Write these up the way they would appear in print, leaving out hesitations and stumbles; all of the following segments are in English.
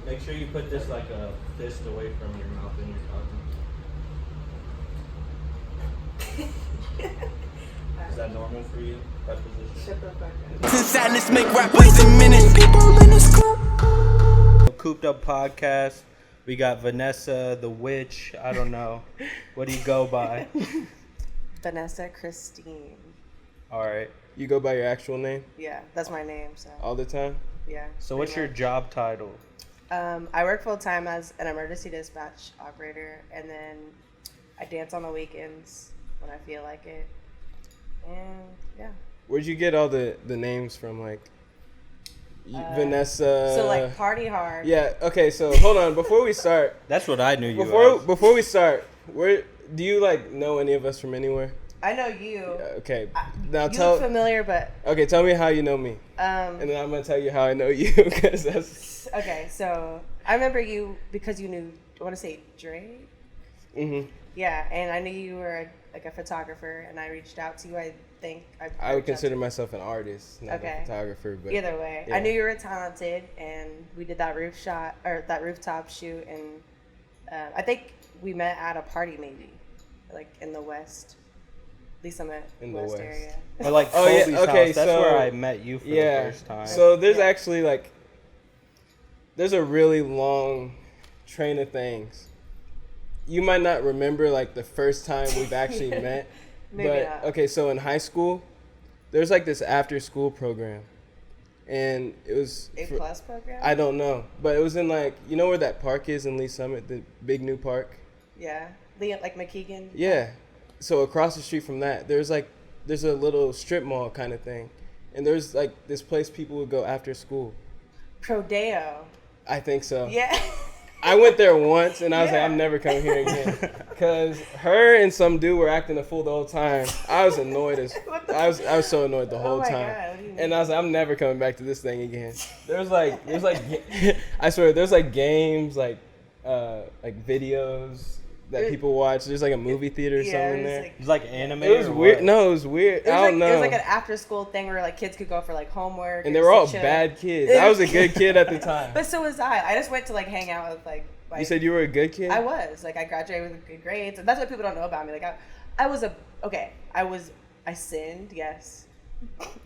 Make sure you put this like a fist away from your mouth when you're talking. Is that normal for you, that position? Shut the fuck up. Sadness make rap waste in minutes. People in the school. Cooped Up Podcast. We got Vanessa, the witch. I don't know. What do you go by? Vanessa Christine. All right. You go by your actual name Yeah, that's my name. So all the time? yeah. So what's your job title? I work full time as an emergency dispatch operator, and then I dance on the weekends when I feel like it. And yeah. Where'd you get all the names from, like Vanessa? So like Party Hard. Yeah. Okay. So hold on. Before we start, That's what I knew you as. before we start, where do you like know any of us from anywhere? I know you. Okay. Now You look familiar, but Okay, tell me how you know me, and then I'm gonna tell you how I know you, because that's. okay. So I remember you because you knew. I want to say Drake. Mhm. Yeah, and I knew you were like a photographer, and I reached out to you. I think I would consider myself an artist, not Okay. a photographer, but Either way, yeah. I knew you were talented, and we did that rooftop shoot, and I think we met at a party, maybe, like in the West. At least I'm at In the West West. area. Or like Oh, yeah, Kobe's okay, house. That's so- where I met you for the first time. So there's Yeah. actually like, there's a really long train of things. You might not remember like the first time we've actually met, Maybe but not. okay, so in high school, there's like this after school program, and it was A plus program. I don't know, but it was in like, you know where that park is in Lee Summit, the big new park. Yeah, Leon, like McKeegan. Yeah. So across the street from that, there's a little strip mall kind of thing. And there's like this place people would go after school. Prodeo. I think so. Yeah. I went there once and I was Yeah. like, I'm never coming here again. Because her and some dude were acting a fool the whole time. I was annoyed I was so annoyed the whole my time. God, what do you mean? And I was like, I'm never coming back to this thing again. There's like I swear, there's like games, like videos that people watch. There's like a movie theater or Yeah, something it was there. like- It's like anime. It was or weird. what? No, it was weird. It was, I don't know. It was like an after school thing where like kids could go for like homework. And they were all chill. bad kids. I was a good kid at the time. But so was I. I just went to like hang out with like. You said you were a good kid? I was like I graduated with good grades, and that's what people don't know about me. Like I sinned, yes.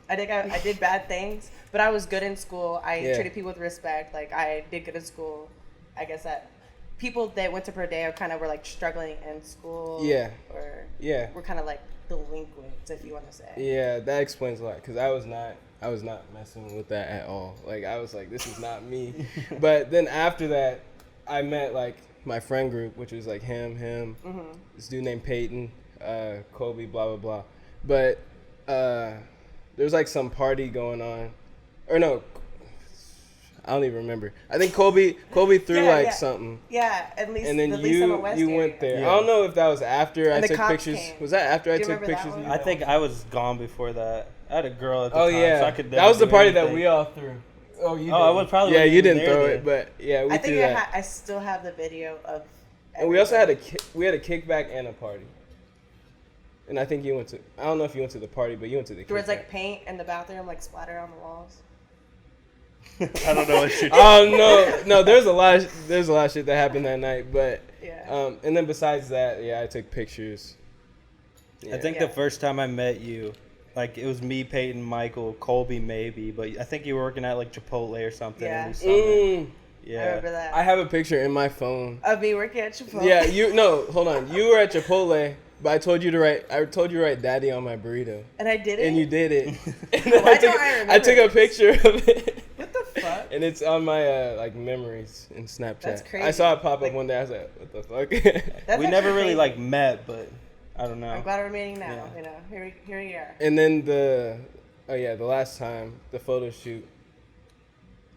I think I did bad things, but I was good in school. I Yeah. treated people with respect. Like I did good in school. I guess that people that went to Prodeo kind of were like struggling in school. Yeah. Or Yeah. were kind of like delinquents, if you want to say. Yeah, that explains a lot, because I was not messing with that at all. Like, I was like, this is not me. But then after that, I met like my friend group, which was like him, Mm-hmm. this dude named Peyton, Kobe, blah blah blah. But there's like some party going on, or no, I don't even remember. I think Kobe threw Yeah. something. Yeah, at least. And then the Lee Summit West you area. went there. Yeah. I don't know if that was after And I the took cops pictures. came. Was that after I Do you took remember that pictures of one? you? I think I was gone before that. I had a girl at the Oh time, yeah, so I could that was the never do party that anything. we all threw. Oh, you. Oh, I was probably Yeah, you wasn't didn't even throw there it, but yeah, we I think threw that. I still have the video of. And we also had everything. we had a kickback and a party. And I think you went to. I don't know if you went to the party, but you went to the. There was kickback. like paint in the bathroom, like splattered on the walls. I don't know what you're Oh no! There's a lot of shit that happened that night, but Yeah. and then besides that, yeah, I took pictures. Yeah. I think Yeah. the first time I met you, like it was me, Peyton, Michael, Colby, maybe, but I think you were working at like Chipotle or something. Yeah. In Lee Summit. Mm, Yeah. I remember that. I have a picture in my phone. Of me working at Chipotle. Yeah, hold on. You were at Chipotle, but I told you to write Daddy on my burrito. And I did it. And you did it. And then Why don't I remember I took a this? picture of it. What the fuck? And it's on my like memories in Snapchat. That's I crazy. saw it pop up Like- one day. I was like, what the fuck? That's We never actually really crazy. like met, but I don't know. I'm glad we're meeting now. Yeah. You know, here we are. And then the last time, the photo shoot.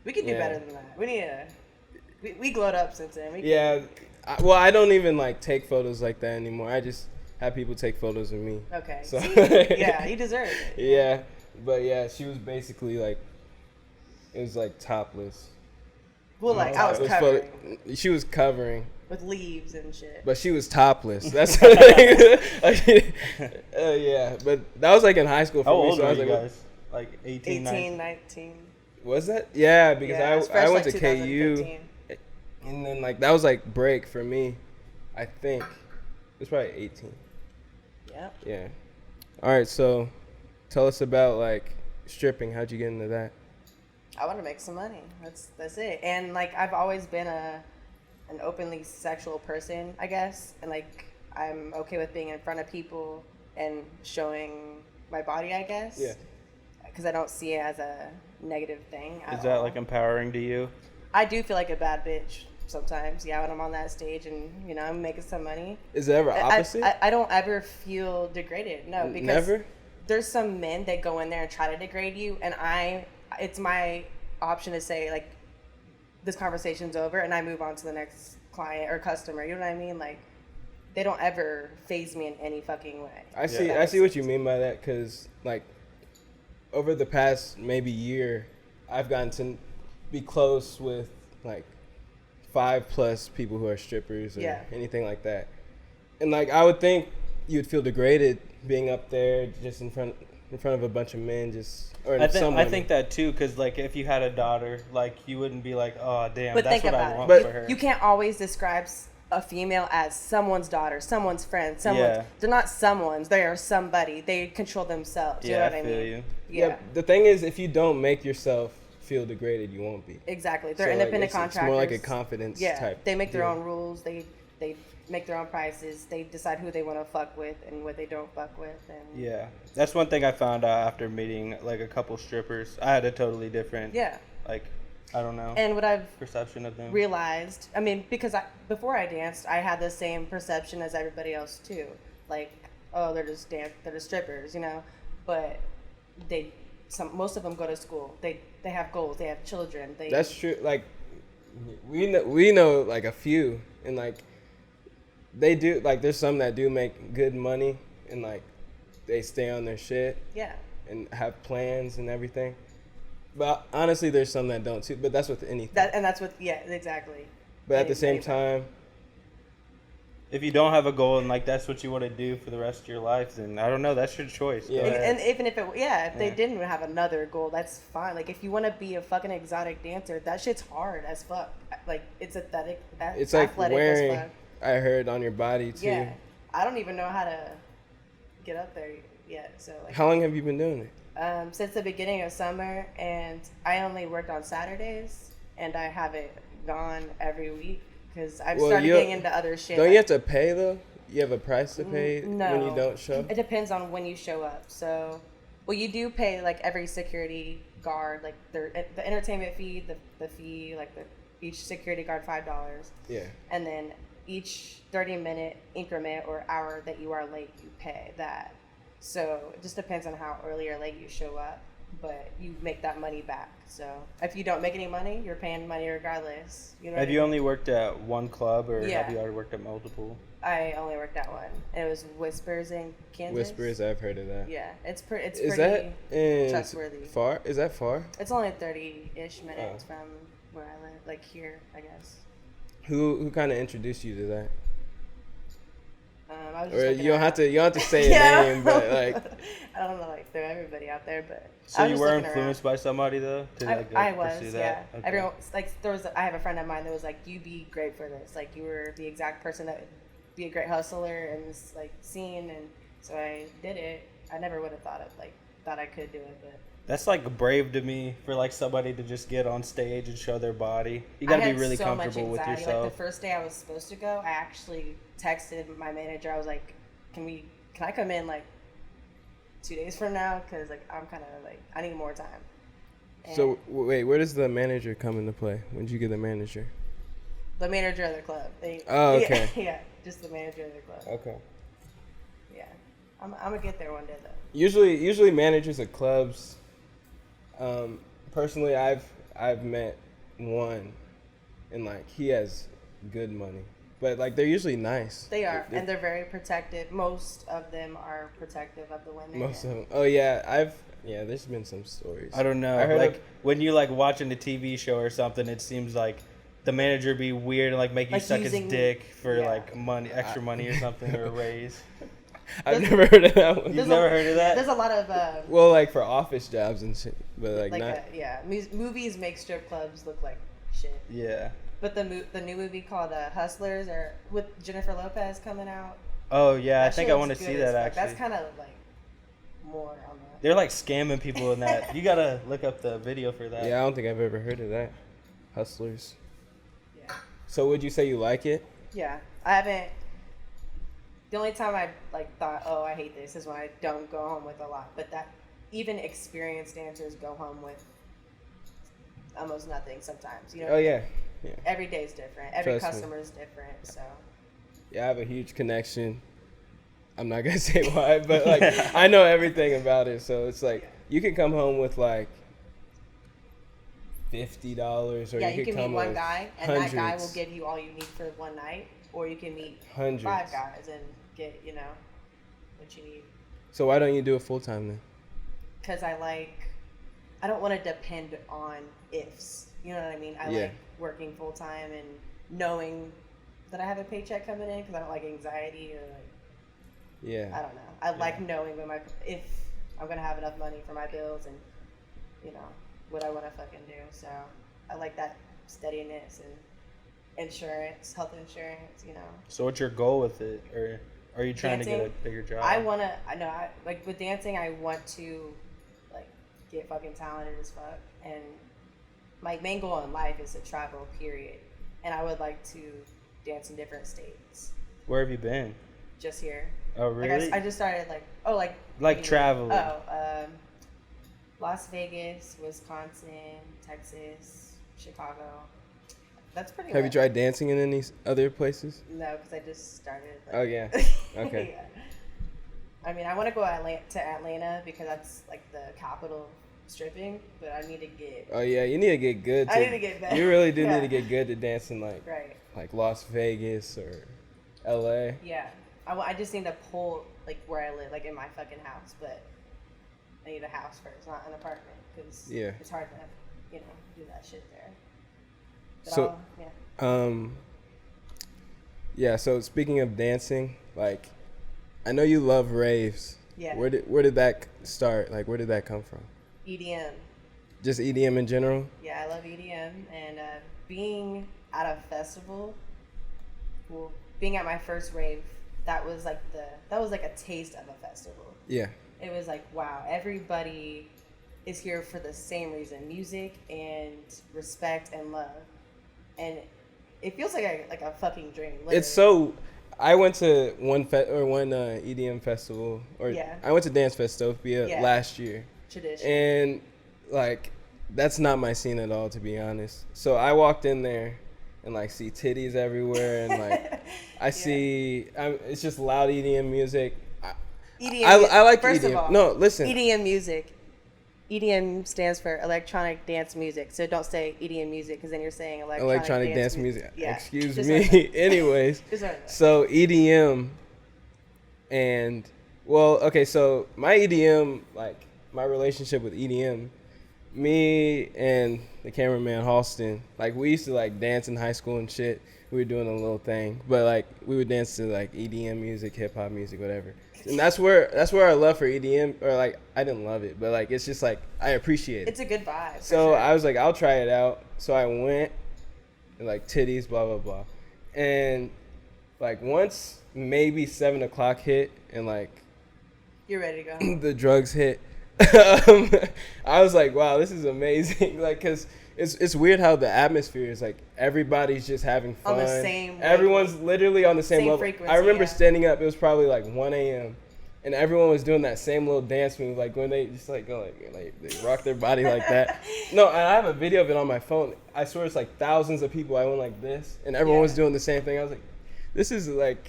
We can do Yeah. better than that. We need to. We glowed up since then. We can- Yeah. I don't even like take photos like that anymore. I just have people take photos of me. Okay. So- See? Yeah, you deserve it. Yeah. But yeah, she was basically like, it was like topless. Well, like I was It covering she was covering. with leaves and shit. But she was topless. That's the thing. Yeah, but that was like in high school for How me. old So I are was you like, guys? Like 18, 18, 19? 19. was that? Yeah, because Yeah, it was I fresh, went like to KU. 2015. And then like that was like break for me. I think it was probably 18. Yep. Yeah. All right, so tell us about like stripping. How'd you get into that? I want to make some money. That's it. And like I've always been an openly sexual person, I guess. And like I'm okay with being in front of people and showing my body, I guess. Yeah. Because I don't see it as a negative thing. Is that like empowering to you? I do feel like a bad bitch sometimes. Yeah, when I'm on that stage and I'm making some money. Is it ever opposite? I don't ever feel degraded. No, because Never? There's some men that go in there and try to degrade you, and it's my option to say like, this conversation's over, and I move on to the next client or customer. You know what I mean? Like, they don't ever faze me in any fucking way. I see what you mean by that, because like over the past maybe year, I've gotten to be close with like 5+ people who are strippers or anything like that, and like I would think you'd feel degraded being up there just in front of a bunch of men, I think that too, because like if you had a daughter, like you wouldn't be like, oh damn, but that's think what about I want it. for her. You can't always describe a female as someone's daughter, someone's friend, someone's. They're not someone's. They are somebody. They control themselves. You know what I mean? You. Yeah. The thing is, if you don't make yourself feel degraded, you won't be. Exactly. They're So, independent it's contractors. more like a confidence type. They make their deal. own rules. They make their own prices. They decide who they want to fuck with and what they don't fuck with. And Yeah, that's one thing I found out after meeting like a couple strippers. I had a totally different, like, I don't know, and what I've perception of them. realized, I mean, because before I danced, I had the same perception as everybody else too. Like, oh, they're just strippers, But most of them go to school. They have goals. They have children. That's true. Like, we know like a few, and like they do. Like, there's some that do make good money, and like they stay on their shit. Yeah. And have plans and everything. But honestly, there's some that don't too. But that's with anything. Exactly. But at the same time, if you don't have a goal and like that's what you want to do for the rest of your life, then I don't know. That's your choice. Yeah. And even if they didn't have another goal, that's fine. Like if you want to be a fucking exotic dancer, that shit's hard as fuck. Like it's athletic. It's like wearing. As fuck. I heard on your body too. Yeah, I don't even know how to get up there yet. So like, how long have you been doing it? Since the beginning of summer, and I only worked on Saturdays, and I haven't gone every week because I've started getting into other shit. Don't you have to pay though? You have a price to pay No. when you don't show? It depends on when you show up. So, well, you do pay like every security guard, like the entertainment fee, the fee, like each security guard $5. Yeah. And then each 30-minute increment or hour that you are late, you pay that. So it just depends on how early or late you show up, but you make that money back. So if you don't make any money, you're paying money regardless. You know Have you only worked at one club, or Yeah. have you already worked at multiple? I only worked at one. And it was Whispers in Kansas. Whispers, I've heard of that. Yeah, it's Is pretty that trustworthy. far? Is that far? It's only 30-ish minutes from where I live, like here, I guess. Who kind of introduced you to that? I was just Or looking you don't it have up. to say a name, but like I don't know, like throw everybody out there, but So I was you just were looking influenced by somebody though? To, like, I go was, pursue yeah. that? Okay. Everyone like I have a friend of mine that was like, "You'd be great for this. Like you were the exact person that would be a great hustler in this like scene." And so I did it. I never would have thought I could do it, but That's like brave to me for like somebody to just get on stage and show their body. You got to be really comfortable with yourself. Like the first day I was supposed to go, I actually texted my manager. I was like, "Can I come in like 2 days from now? Because like I'm kind of like I need more time." And so wait, where does the manager come into play? When did you get the manager? the manager of the club. Oh, okay. Yeah, just the manager of the club. Okay. Yeah, I'm gonna get there one day though. Usually managers of clubs. Personally, I've met one, and like he has good money, but like they're usually nice. They are, and they're very protective. Most of them are protective of the women. Most of them. Oh yeah, there's been some stories. I don't know. I heard Like when you like watching a TV show or something, it seems like the manager be weird and like make you Like suck his using- dick for yeah. like money, extra money or something, or a raise. I've never heard of that one. You've never heard of that? There's a lot of Well, like for office jobs and shit, but like not. movies make strip clubs look like shit. Yeah. But the new movie called Hustlers, or with Jennifer Lopez coming out. Oh yeah, I That think shit I want to looks see good as that fuck. actually. That's kind of like more on the. They're like scamming people in that. You gotta look up the video for that. Yeah, I don't think I've ever heard of that. Hustlers. Yeah. So would you say you like it? Yeah, I haven't. The only time I like thought, oh, I hate this, is when I don't go home with a lot. But that even experienced dancers go home with almost nothing sometimes. You know. Oh yeah. Yeah. Every day is different. Every Trust me. customer is different. So. Yeah, I have a huge connection. I'm not gonna say why, but like I know everything about it. So it's like you can come home with like $50, or Yeah, you you can come meet one with guy, and hundreds. that guy will give you all you need for one night, or you can meet Hundreds. 5 guys and get what you need. So why don't you do it full time then? Because I don't want to depend on ifs. You know what I mean? I Yeah. like working full time and knowing that I have a paycheck coming in, because I don't like anxiety or like. Yeah. I don't know. I like knowing if I'm gonna have enough money for my bills and what I want to fucking do. So I like that steadiness and insurance, health insurance. So what's your goal with it, or are you trying to Dancing? get a bigger job? I like with dancing. I want to like get fucking talented as fuck, and my main goal in life is to travel. Period. And I would like to dance in different states. Where have you been? Just here. Oh really? Like I just started Like traveling. Las Vegas, Wisconsin, Texas, Chicago. That's pretty. Have you tried dancing in any other places? No, because I just started. Oh yeah. Okay. Yeah. I mean, I want to go to Atlanta because that's like the capital of stripping, but I need to get. Oh yeah, you need to get good. I need to get better. You really do Yeah. need to get good to dancing like Las Vegas or LA. Yeah, I just need to pull like where I live, like in my fucking house, but I need a house first, not an apartment, because it's hard to, do that shit there. But So, yeah. Yeah. So speaking of dancing, like, I know you love raves. Yeah. Where did that start? Like, where did that come from? EDM. Just EDM in general? Yeah, I love EDM, and being at a festival, being at my first rave, that was like a taste of a festival. Yeah. It was like, wow, everybody is here for the same reason: music and respect and love, and it feels like a fucking dream. Literally. It's so. I went to one EDM festival, I went to Dance Festopia last year. Tradition. And like, that's not my scene at all, to be honest. So I walked in there and like see titties everywhere, and like I see it's just loud EDM music. EDM. I like first EDM. Of all, no, listen. EDM music. EDM stands for electronic dance music. So don't say EDM music, because then you're saying electronic dance music. Yeah. Excuse Just me. like Anyways, so EDM and so my EDM, like my relationship with EDM, me and the cameraman Halston, like we used to like dance in high school and shit. We were doing a little thing, but like we would dance to like EDM music, hip hop music, whatever. And that's where our love for EDM, or like I didn't love it, but like it's just like I appreciate it. It's a good vibe. So I was like, I'll try it out. So I went, and like titties, blah blah blah, and like once maybe 7 o'clock hit, and like you're ready to go. the drugs hit. I was like, wow, this is amazing. Like, cause it's weird how the atmosphere is like everybody's just having fun. On the same Everyone's literally on the same level. Frequency, I remember standing up. It was probably like 1 a.m. and everyone was doing that same little dance move, like when they just like go like they rock their body like that. No, and I have a video of it on my phone. I swear it's like thousands of people. I went like this, and everyone was doing the same thing. I was like, this is like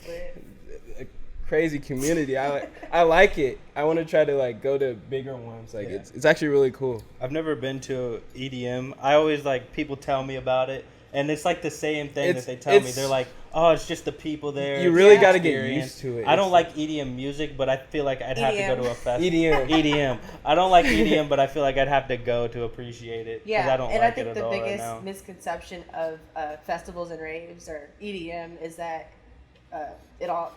a crazy community. I like it. I want to try to like go to bigger ones. Like it's actually really cool. I've never been to EDM. I always like people tell me about it, and it's like the same thing that they tell me. They're like, oh, it's just the people there. You really got to get used to it. I don't like EDM music, but I feel like I'd have to go to a festival. EDM. EDM. I don't like EDM, but I feel like I'd have to go to appreciate it. Yeah, I don't and like I think it the at all biggest right now. misconception of festivals and raves or EDM is that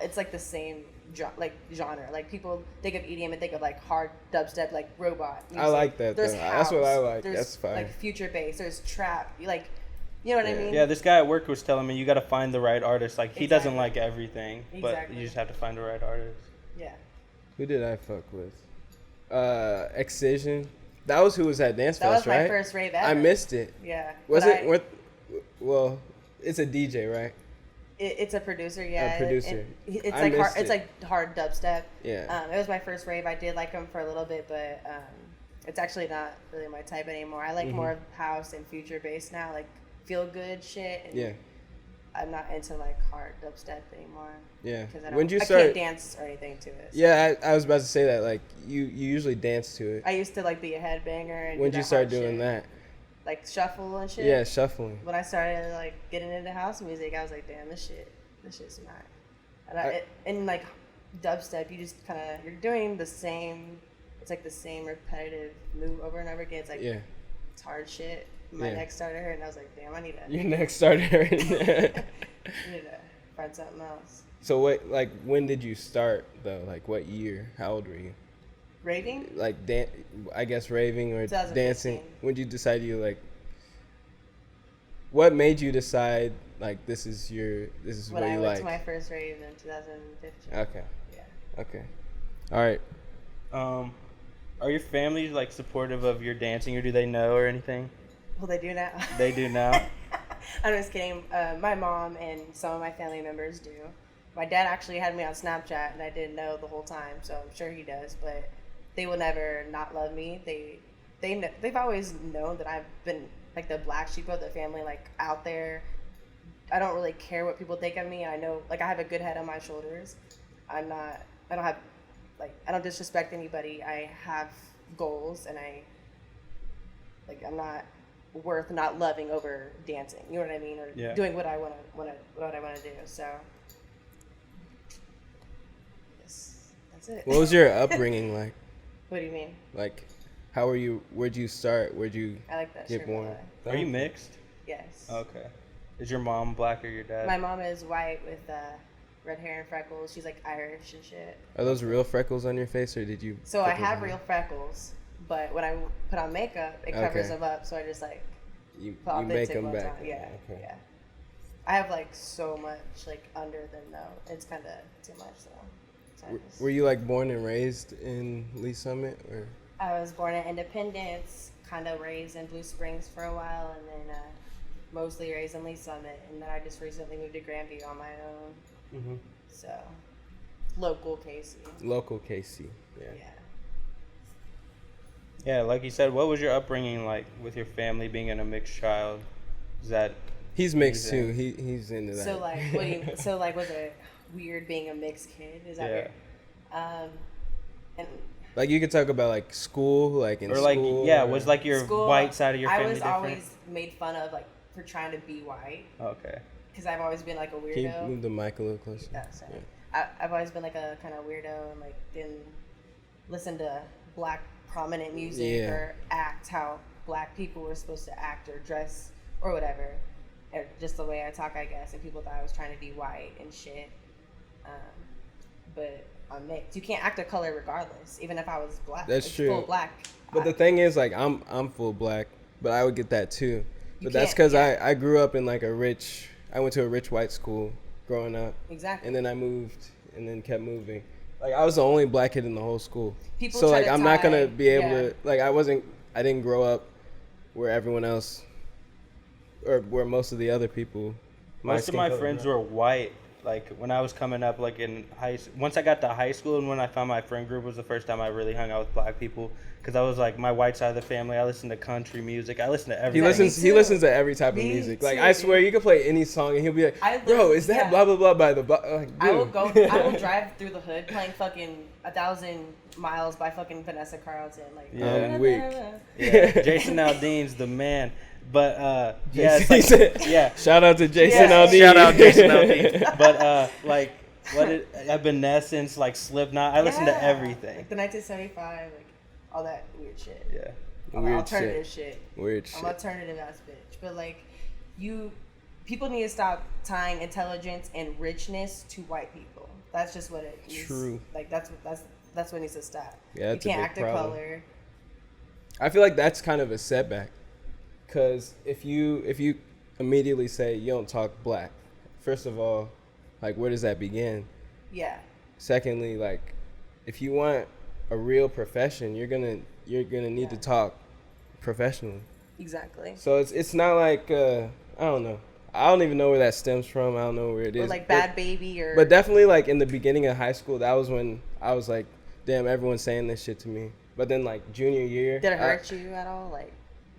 it's like the same genre. Like people think of EDM and think of like hard dubstep, like robot music. I like that. There's though. house, That's what I like. there's That's fine. like future bass. There's trap. Like You know what I mean? Yeah, this guy at work was telling me you got to find the right artist. Like, he doesn't Exactly. like everything, but Exactly. you just have to find the right artist. Yeah. Who did I fuck with? Excision. That was who was at Dance That was Fest, my right? first rave ever. I missed it. Yeah. Was But it? Well, it's a DJ, right? It's a producer, yeah. A producer. It's I like hard. missed It's it. like hard dubstep. Yeah. It was my first rave. I did like him for a little bit, but it's actually not really my type anymore. I like more of house and future bass now, like feel good shit. And Yeah. I'm not into like hard dubstep anymore. Yeah. Because When you I start? can't dance or anything to it. So. Yeah, I was about to say that. Like, you usually dance to it. I used to like be a headbanger. And When do did you that start hard doing shit. that? Like shuffle and shit. Yeah, shuffling. When I started like getting into house music, I was like, damn, this shit's smack. And and like dubstep, you just kind of you're doing the same. It's like the same repetitive move over and over again. It's like it's hard shit. My neck started hurting, and I was like, damn, I need to. Your neck started hurting. I need to find something else. So when did you start though? Like what year? How old were you? Raving? Like I guess raving or 2015. dancing. When did you decide what made you decide like this is When what I you went like? to my first rave in 2015. Okay. Yeah. Okay. All right. Are your families like supportive of your dancing, or do they know or anything? Well, they do now. They do now. I'm just kidding. My mom and some of my family members do. My dad actually had me on Snapchat, and I didn't know the whole time, so I'm sure he does. But they will never not love me. They've always known that I've been like the black sheep of the family, like out there. I don't really care what people think of me. I know, like I have a good head on my shoulders. I don't disrespect anybody. I have goals, and I'm not worth not loving over dancing. You know what I mean? Or doing what I want to do. So yes, that's it. What was your upbringing like? What do you mean? Like, how were you? Where'd you start? Where'd you I like that get shirt. born? Are you mixed? Yes. Okay. Is your mom black or your dad? My mom is white with red hair and freckles. She's like Irish and shit. Are those real freckles on your face, or did you? So put I those have on? real freckles, but when I put on makeup, it covers Okay. them up. So I just like You put make authentic them ones back. on. Yeah. Okay. Yeah. I have like so much like under them though. It's kind of too much though. So Were you like born and raised in Lee Summit, or? I was born in Independence, kind of raised in Blue Springs for a while, and then mostly raised in Lee Summit, and then I just recently moved to Grandview on my own. Mm-hmm. So, local Casey. Local KC. Yeah. Yeah. Yeah, like you said, what was your upbringing like with your family being in a mixed child? Is that He's mixed too. He's into that. So like, what do you? So like, was it weird being a mixed kid? Is that weird? And Like you could talk about like school, like in or like school. was like your school, white side of your family I was different? always made fun of like for trying to be white Okay. because I've always been like a Can you weirdo. move the mic a little closer? Yeah, sorry. I've always been like a kind of weirdo and like didn't listen to black prominent music or act how black people were supposed to act or dress or whatever. Or just the way I talk, I guess, and people thought I was trying to be white and shit. But I'm mixed. You can't act a color regardless, even if I was black. That's true. Full black. But the thing is, like, I'm full black, but I would get that too. You But that's can't- because yeah. I grew up in like I went to a rich white school growing up. Exactly. And then I moved and then kept moving. Like I was the only black kid in the whole school. People So try like to I'm not gonna tie- be able yeah. to like I didn't grow up where everyone else or where most of the other people. Most of my friends were white. Like when I was coming up, like in once I got to high school and when I found my friend group was the first time I really hung out with black people because I was like my white side of the family. I listened to country music. I listened to everything. He listens to every type of Me music. Like too, I swear, you can play any song and he'll be like, "Bro, is that blah blah blah by the?" Like, I will dude. I will drive through the hood playing fucking 1,000 miles by fucking Vanessa Carlton. Like, I'm weak. Yeah, Jason Aldean's the man. But yeah, it's He like, said- yeah. Shout out to Jason Yeah. Aldean. Shout out Jason Aldean. But like Evanescence, like Slipknot. I listen to everything. Like the 1975, like all that weird shit. Yeah. All the Weird alternative shit. Weird I'm shit. alternative ass bitch. But like, people need to stop tying intelligence and richness to white people. That's just what it is. True. Like that's what needs to stop. Yeah, you that's a can't big act problem. a color. I feel like that's kind of a setback, cause if you immediately say you don't talk black. First of all, like, where does that begin? Yeah. Secondly, like, if you want a real profession, you're gonna need to talk professionally. Exactly. So it's not like I don't know. I don't even know where that stems from. I don't know where it is. Or like Bad Baby or. But definitely, like, in the beginning of high school, that was when I was like, damn, everyone's saying this shit to me. But then, like, junior year, Did it hurt you at all? Like,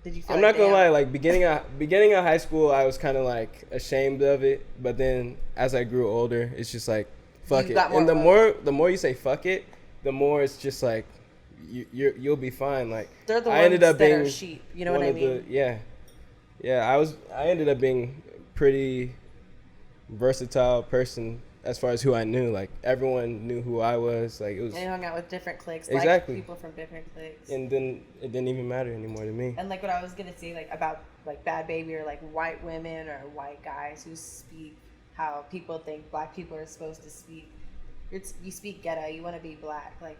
did you feel? I'm not gonna lie. Like, beginning of high school, I was kind of like ashamed of it. But then as I grew older, it's just like, fuck it. And the more you say fuck it, the more it's just like you'll be fine. Like, they're the I ended ones up that being are sheep. You know what I mean? I ended up being pretty versatile person as far as who I knew. Like, everyone knew who I was. Like, it was. And you hung out with different cliques. Exactly. Like people from different cliques. And then it didn't even matter anymore to me. And like what I was gonna say, like about like Bad Baby or like white women or white guys who speak how people think black people are supposed to speak. You speak ghetto. You want to be black. Like,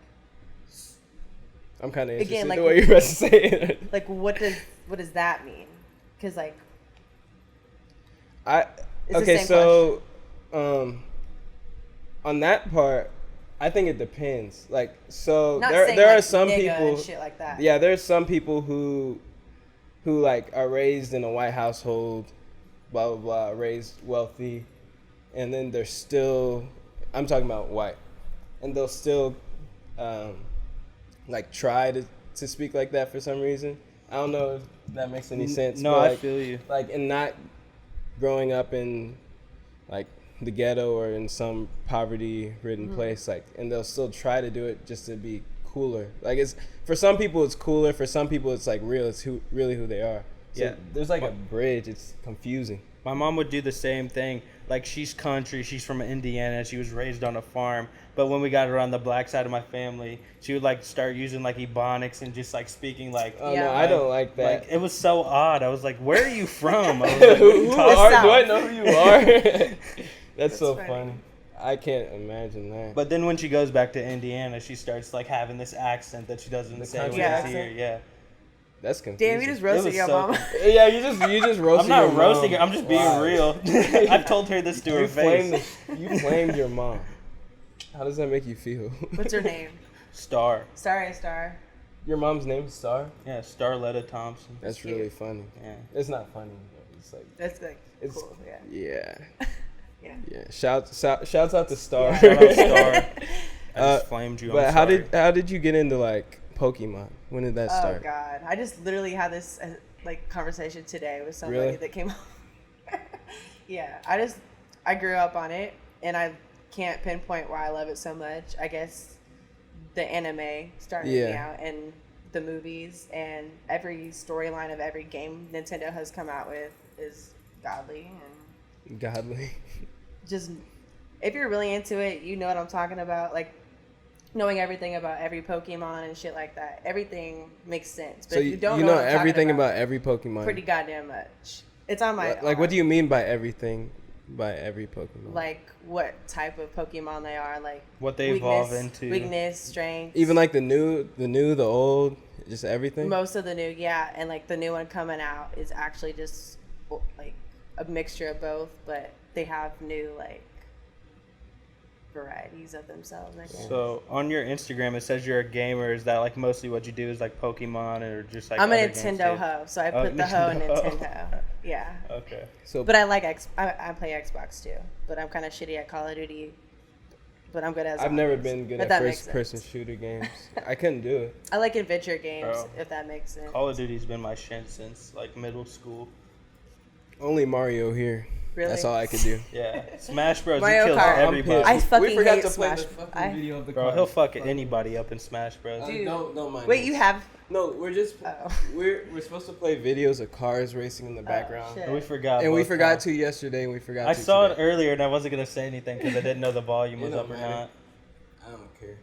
I'm kind of interested again, like, in what you're about to say. Like, what does that mean? Because like, on that part, I think it depends. Like, so not there saying, are like, some nigga people, and shit like that. Yeah, there's some people who like are raised in a white household, blah blah blah, raised wealthy, and then they're still, I'm talking about white, and they'll still like try to speak like that for some reason. I don't know if that makes any sense. No, but, I like, feel you. Like, and not growing up in like the ghetto or in some poverty-ridden place, like, and they'll still try to do it just to be cooler. Like, it's, for some people it's cooler, for some people it's like real, it's really who they are. So Yeah. there's like a bridge. It's confusing. My mom would do the same thing. Like, she's country. She's from Indiana. She was raised on a farm. But when we got her on the black side of my family, she would, like, start using, like, ebonics and just, like, speaking, like... Oh, no, I don't like that. Like, it was so odd. I was like, where are you from? I was like, who are, do I know who you are? That's so funny. funny. I can't imagine that. But then when she goes back to Indiana, she starts, like, having this accent that she doesn't say when country she's accent? here. Yeah. That's confusing. Damn, you just roasted was your so mom. Yeah, you just roasted I'm your not mom. roasting her. I'm just being Wow. real. I've told her this to her face. You flamed your mom. How does that make you feel? What's her name? Star. Star. Your mom's name is Star? Yeah, Starletta Thompson. That's Cute. really funny. Yeah. It's not funny, but it's like, That's like it's cool. Yeah. yeah. Yeah. Shouts out to Star. Shout out Star. I just flamed you. But I'm how sorry. did you get into like Pokemon? When did that start? Oh God, I just literally had this like conversation today with somebody Really? that came up. Yeah, I grew up on it, and I can't pinpoint why I love it so much. I guess the anime started me out, and the movies, and every storyline of every game Nintendo has come out with is godly, and Godly. just if you're really into it, you know what I'm talking about. Like, knowing everything about every Pokemon and shit like that, everything makes sense. But So if you don't you know know what I'm everything talking about every Pokemon. pretty goddamn much. It's on my Like, what do you mean by everything? By every Pokemon? like what type of Pokemon they are, like What they evolve into. weakness, strength. Even like the new, the old, just everything. Most of the new, yeah, and like the new one coming out is actually just like a mixture of both, but they have new like varieties of themselves, I guess. So on your Instagram, it says you're a gamer. Is that like mostly what you do? Is like Pokemon or just like? I'm a other games Nintendo too? hoe, so I Oh, put the hoe in Nintendo hoe. Nintendo. Yeah. Okay. So, But I like I play Xbox too, but I'm kind of shitty at Call of Duty. But I'm good at. I've never zombies, been good if at that makes first-person sense. shooter games. I couldn't do it. I like adventure games, Bro. if that makes sense. Call of Duty's been my shit since like middle school. Only Mario here. Really? That's all I could do. Yeah. Smash Bros. Mario He kills Kart. everybody. I fucking we forgot hate to play Smash. the fucking I- video of the Bro, car. he'll fuck anybody up in Smash Bros. Dude. Don't mind. Wait, us. you have? No, we're just Oh. we're supposed to play videos of cars racing in the background. shit. And we forgot. And we both forgot times. to yesterday, and we forgot I to saw it today. earlier, and I wasn't gonna say anything because I didn't know the volume It was don't up or matter. not. I don't care.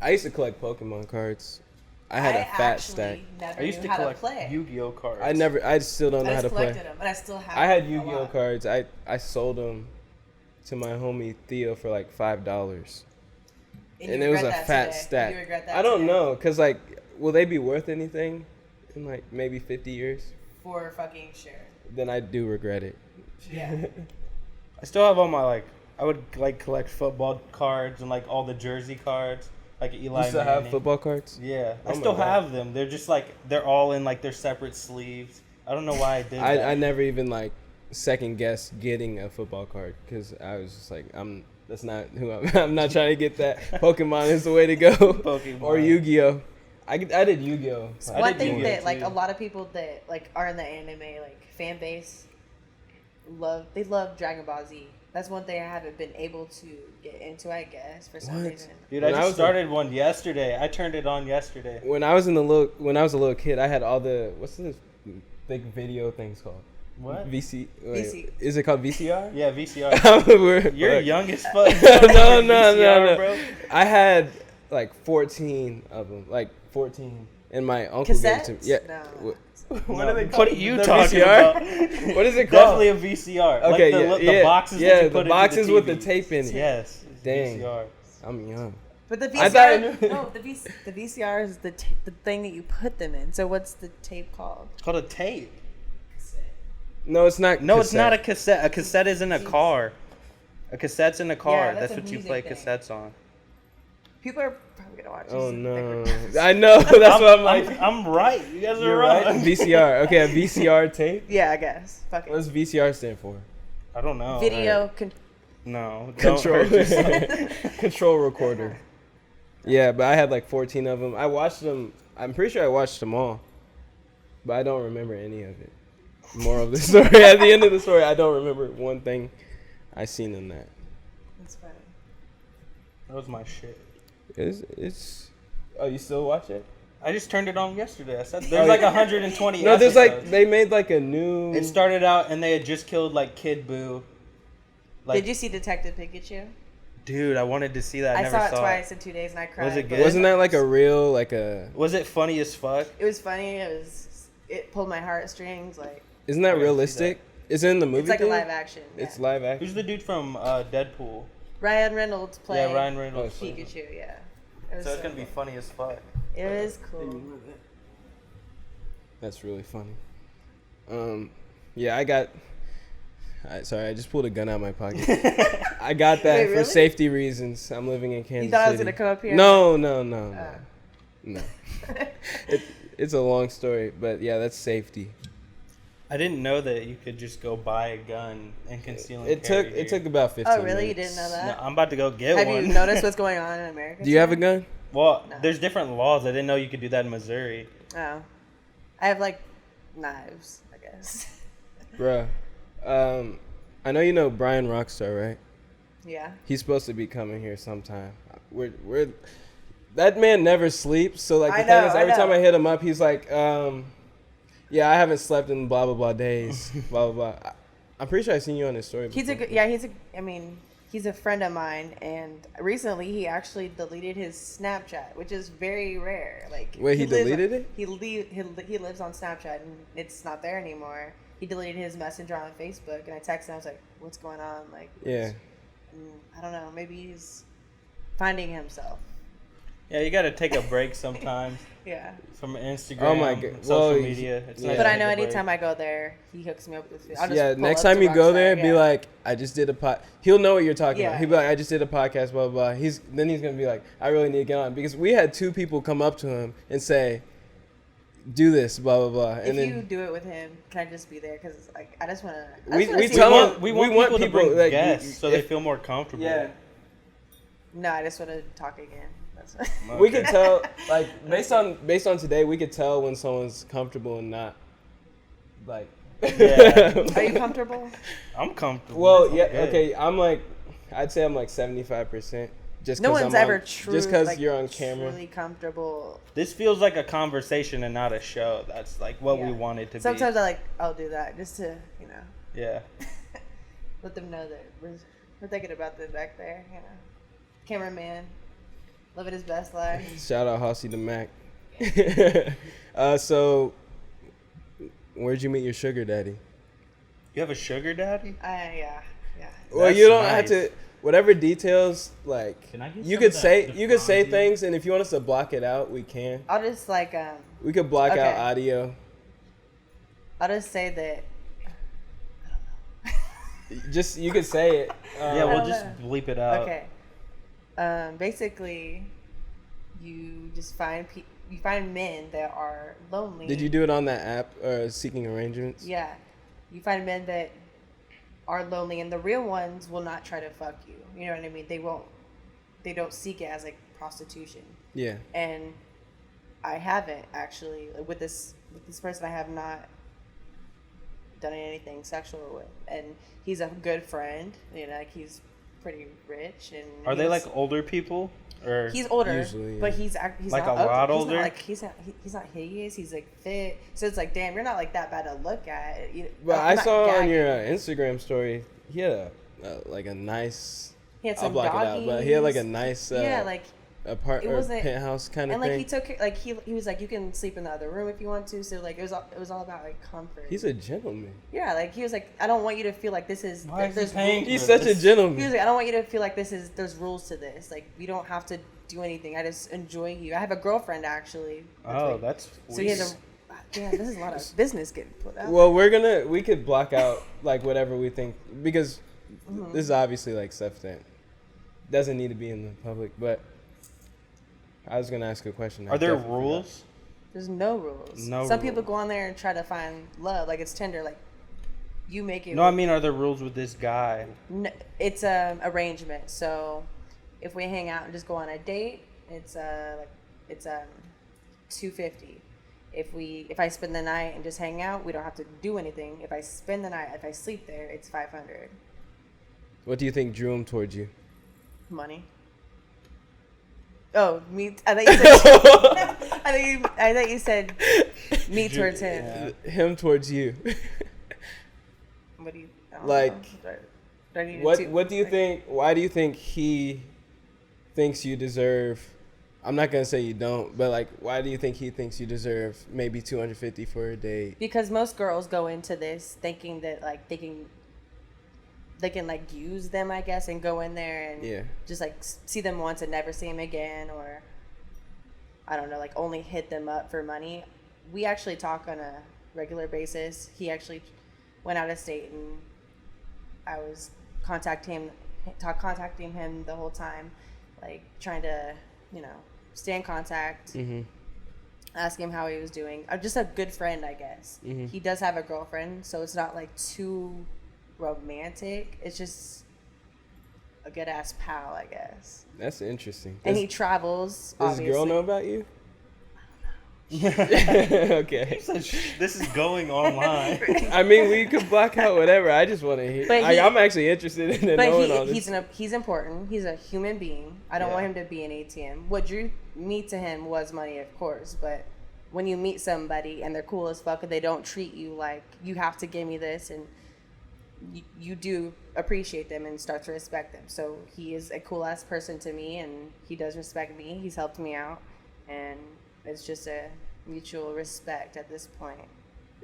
I used to collect Pokemon cards. I had a fat stack. Never I used knew to how collect to play. Yu-Gi-Oh cards. I still don't know I how just to play. collected them, and I still have. I had a Yu-Gi-Oh lot. cards. I sold them to my homie Theo for like $5, And, and you it was a regret that fat today. stack. You regret that I don't today. know, cause like, will they be worth anything in like maybe 50 years? For fucking sure. then I do regret it. Yeah. I still have all my I would collect football cards and all the jersey cards, like Eli. You still Manning. have football cards? Yeah, I Oh my still God. have them. They're just they're all in their separate sleeves. I don't know why I did that. I never even second guess getting a football card because I was just that's not who I'm not trying to get that. Pokemon is the way to go. Pokemon. Or Yu-Gi-Oh. I did Yu-Gi-Oh. One did thing Yu-Gi-Oh that too. a lot of people that are in the anime fan base love Dragon Ball Z. That's one thing I haven't been able to get into, I guess, for some What? reason. Dude, When I I just was started one yesterday. I turned it on yesterday. When I was a little kid, I had all the what's this big video things called? What? VC. Is it called VCR? Yeah, VCR. You're Fuck. young as fuck. no, VCR, bro. I had 14 of them, 14, and my uncle gave it to me. Cassettes? Yeah. No. What are they What are you The talking VCR? about? What is it called? Definitely a VCR. Okay, the boxes. yeah, that you the put boxes into with the the TV. tape in it. Yes. it's Dang. VCR. I'm young. But the I thought I VCR, knew. no, the VCR is the thing that you put them in. So what's the tape called? It's called a tape. No, it's not. No, it's not a cassette. cassette. A cassette is in a car. A cassette's in a car. that's That's a what you music play thing. cassettes on. People are probably gonna watch. Oh this and no! think we're- I know. That's what I'm like. I'm right. You guys are You're wrong. right. VCR. Okay, a VCR tape. Yeah, I guess. Fuck it. What does VCR stand for? I don't know. Video. No. Don't Control. hurt yourself. Control recorder. Yeah, but I had 14 of them. I watched them. I'm pretty sure I watched them all, but I don't remember any of it. Moral of the story: at the end of the story, I don't remember one thing I seen in that. That's funny. That was my shit. It's. Oh, you still watch it? I just turned it on yesterday. I said there's 120 No, there's episodes. they made a new. It started out and they had just killed Kid Buu. Did you see Detective Pikachu? Dude, I wanted to see that. I I never saw it saw twice in 2 days and I cried. Was it but good? Wasn't that a real a? Was it funny as fuck? It was funny. It pulled my heartstrings. Isn't that I gotta see realistic? Is it in the movie? It's like a thing? live action. It's yeah. live action. Who's the dude from Deadpool? Ryan Reynolds playing Ryan Reynolds. Pikachu. Yeah. It was So it's gonna be funny as fuck. It was cool. That's really funny. Yeah, I got. Sorry, I just pulled a gun out of my pocket. I got that Wait, for really? safety reasons. I'm living in Kansas You thought I was City. gonna come up here? No. Oh. It's a long story, but yeah, that's safety. I didn't know that you could just go buy a gun and conceal and It carry took here. about 15 Oh, really? You minutes. didn't know No, that? I'm about to go get Have one. you noticed what's going on in America? Do you have a today? gun? Well, No. there's different laws. I didn't know you could do that in Missouri. Oh. I have knives, I guess. Bruh. I know you know Brian Rockstar, right? Yeah. He's supposed to be coming here sometime. We're that man never sleeps. So the I thing know, is, I every time know. I hit him up, he's like, yeah, I haven't slept in blah blah blah days. Blah blah blah. I'm pretty sure I've seen you on this story. He's a before. good, yeah, he's a friend of mine, and recently he actually deleted his Snapchat, which is very rare. Wait, he deleted it? He lives on Snapchat, and it's not there anymore. He deleted his messenger on Facebook, and I texted him. I was like, "What's going on?" Yeah. I don't know. Maybe he's finding himself. Yeah, you gotta take a break sometimes Yeah. from Instagram, Oh my God. social Well, media. It's yeah. nice But to I take know a break. anytime I go there, he hooks me up with food. I'll just Yeah, pull next up time to you go Rockstar, there, be yeah. like, I just did a pod. He'll know what you're talking Yeah. about. He'll be like, I just did a podcast, blah, blah, blah. Then he's going to be like, I really need to get on. Because we had 2 people come up to him and say, do this, blah, blah, blah. If And you then do it with him, can I just be there? Because I just want to. we see tell what- him- we we want want people to people, bring like, guests so they if- feel more comfortable. yeah. No, I just want to talk again. That's We could tell, based on today, we could tell when someone's comfortable and not. Yeah. Are you comfortable? I'm comfortable. Well, I'm yeah, good. okay. I'd say I'm 75%. Just No 'cause one's I'm ever on, truly. just because you're on camera. Truly comfortable. This feels like a conversation and not a show. That's what we Yeah. want it to Sometimes be. I'll do that just to Yeah. let them know that we're thinking about them back there. Cameraman, living his best life. Shout out Hossy the Mac. So, where'd you meet your sugar daddy? You have a sugar daddy? Yeah. Well, That's you don't have nice. to. Whatever details, Can I get you some could of that say Defrauded? things, and if you want us to block it out, we can. I'll just We could block out Okay. audio. I'll just say that. Just you could say it. Yeah, we'll just bleep it out. Okay. Basically, you just find men that are lonely. Did you do it on that app, Seeking Arrangements? Yeah, you find men that are lonely, and the real ones will not try to fuck you. You know what I mean? They won't. They don't seek it as like prostitution. Yeah. And I haven't actually with this person. I have not done anything sexual with, and he's a good friend. You know, like he's pretty rich. And Are they like older people? Or he's older, usually, but he's like not a lot ugly. older. He's not hideous. He's like fit. So it's like, damn, you're not like that bad to look at. But I not saw on gagging. your Instagram story, he had like a nice. He had I'll some block it out, but he had like a nice. Yeah, like apartment or penthouse kind of and like thing. he took like he was like, you can sleep in the other room if you want to. So like it was all about like comfort. He's a gentleman. Yeah, like he was like, I don't want you to feel like this is. Why is he there's paying rules. He's for such this? a gentleman. He was like, I don't want you to feel like there's rules to this. Like we don't have to do anything. I just enjoy you. I have a girlfriend actually. That's So he has a. Yeah, this is a lot of business getting put out. Well, we could block out like whatever we think, because this is obviously like stuff that doesn't need to be in the public. But I was gonna ask a question. Are there rules? There's no rules. Some people go on there and try to find love, like it's Tinder. Like you make it. No, I mean, are there rules with this guy? No, it's a arrangement. So if we hang out and just go on a date, it's $250. If I spend the night and just hang out, we don't have to do anything. If I spend the night, if I sleep there, it's $500. What do you think drew him towards you? Money. Oh, me. I thought you said. I thought you said me towards him. Yeah. Him towards you. What do you like? Do I need What do you think? Why do you think he thinks you deserve? I'm not gonna say you don't, but like, why do you think he thinks you deserve maybe $250 for a date? Because most girls go into this thinking that like they can like use them, I guess, and go in there and just like see them once and never see them again, or I don't know, like only hit them up for money. We actually talk on a regular basis. He actually went out of state, and I was contacting him the whole time, like trying to, stay in contact, ask him how he was doing. I'm just a good friend, I guess. He does have a girlfriend, so it's not like too romantic. It's just a good ass pal, I guess. That's interesting. And he travels. Does this girl know about you? I don't know. Okay. This is going online. I mean, we could block out whatever. I just want to hear. I'm actually interested in knowing all this. He's important. He's a human being. I don't want him to be an ATM. What drew me to him was money, of course. But when you meet somebody and they're cool as fuck and they don't treat you like you have to give me this, and you do appreciate them and start to respect them. So he is a cool ass person to me, and he does respect me. He's helped me out, and it's just a mutual respect at this point.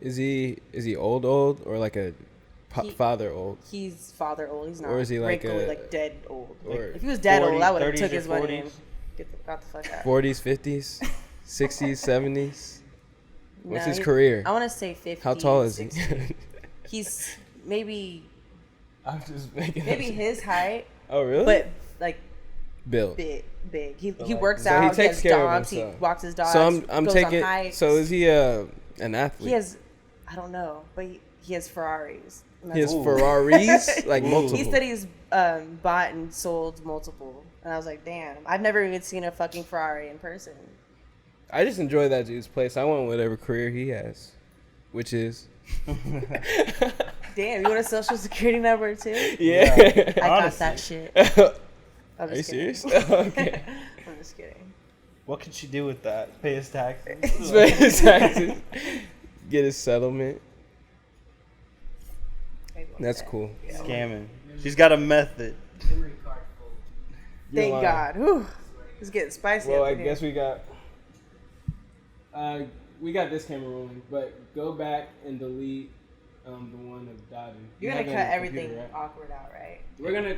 Is he old or like a father old? He's father old. He's not. Or is he like wrinkled, a like dead old? Or if he was dead 40, old, I would have 30s took or his money 40s? and got the fuck out. 40s, 50s, 60s, 70s? What's his he- career? I want to say 50. How tall is he? He's maybe I'm just making his height, Oh, really? but like Bill. big. He like- works So out. he He takes has care of dogs. He himself. walks his dogs. So I'm goes taking. on hikes. So is he an athlete? He has, I don't know, but he has Ferraris. And He has that's- Ferraris, like multiple. He said he's bought and sold multiple, and I was like, damn, I've never even seen a fucking Ferrari in person. I just enjoy that dude's place. I want whatever career he has, which is. Damn, you want a social security number too? Yeah. I got Honestly. that shit. I'm Are you just kidding. serious? Okay. I'm just kidding. What could she do with that? Pay his taxes. Pay his taxes. Get his settlement. Maybe one That's day. cool. Yeah. Scamming. She's got a method. Memory card full. You're Thank lying. God. Whew. It's getting spicy. Well, up I in here. guess we got this camera rolling, but go back and delete the one of Daddies. You're gonna cut everything awkward out, right? We're gonna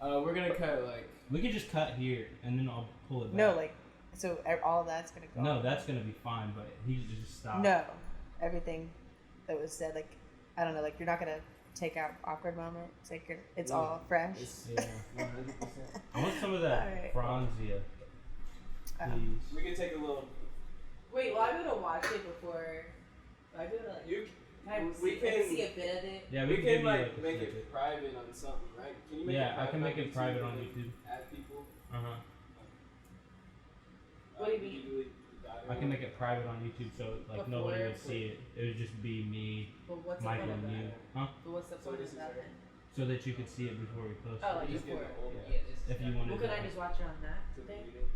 we're gonna cut like. We could just cut here and then I'll pull it back. No, like, so all of that's gonna go. No, that's gonna be fine, but he should just stop. No, everything that was said. Like, I don't know, like you're not gonna take out awkward moments. Like it's No. all fresh. Yeah. 100%. I want some of that Alright. Franzia. Oh. Please. We can take a little. Wait, will I be able to watch it before? Will I be able to like? You. Can I we see, can- see a bit of it? Yeah, We can can give you, like a make snippet. it private on something, right? Can you make Yeah, it I can make it private on and YouTube. Add people. Uh huh. What do you mean? do it I can make it private on YouTube so like nobody would see it. It would just be me, But what's Michael, the and point you, of huh? that? But what's the point this of is that our- then? So that you could see it before we post Oh, it. like Just get before. the old If you wanted Well, could to, I just watch it on that to the thing? meeting.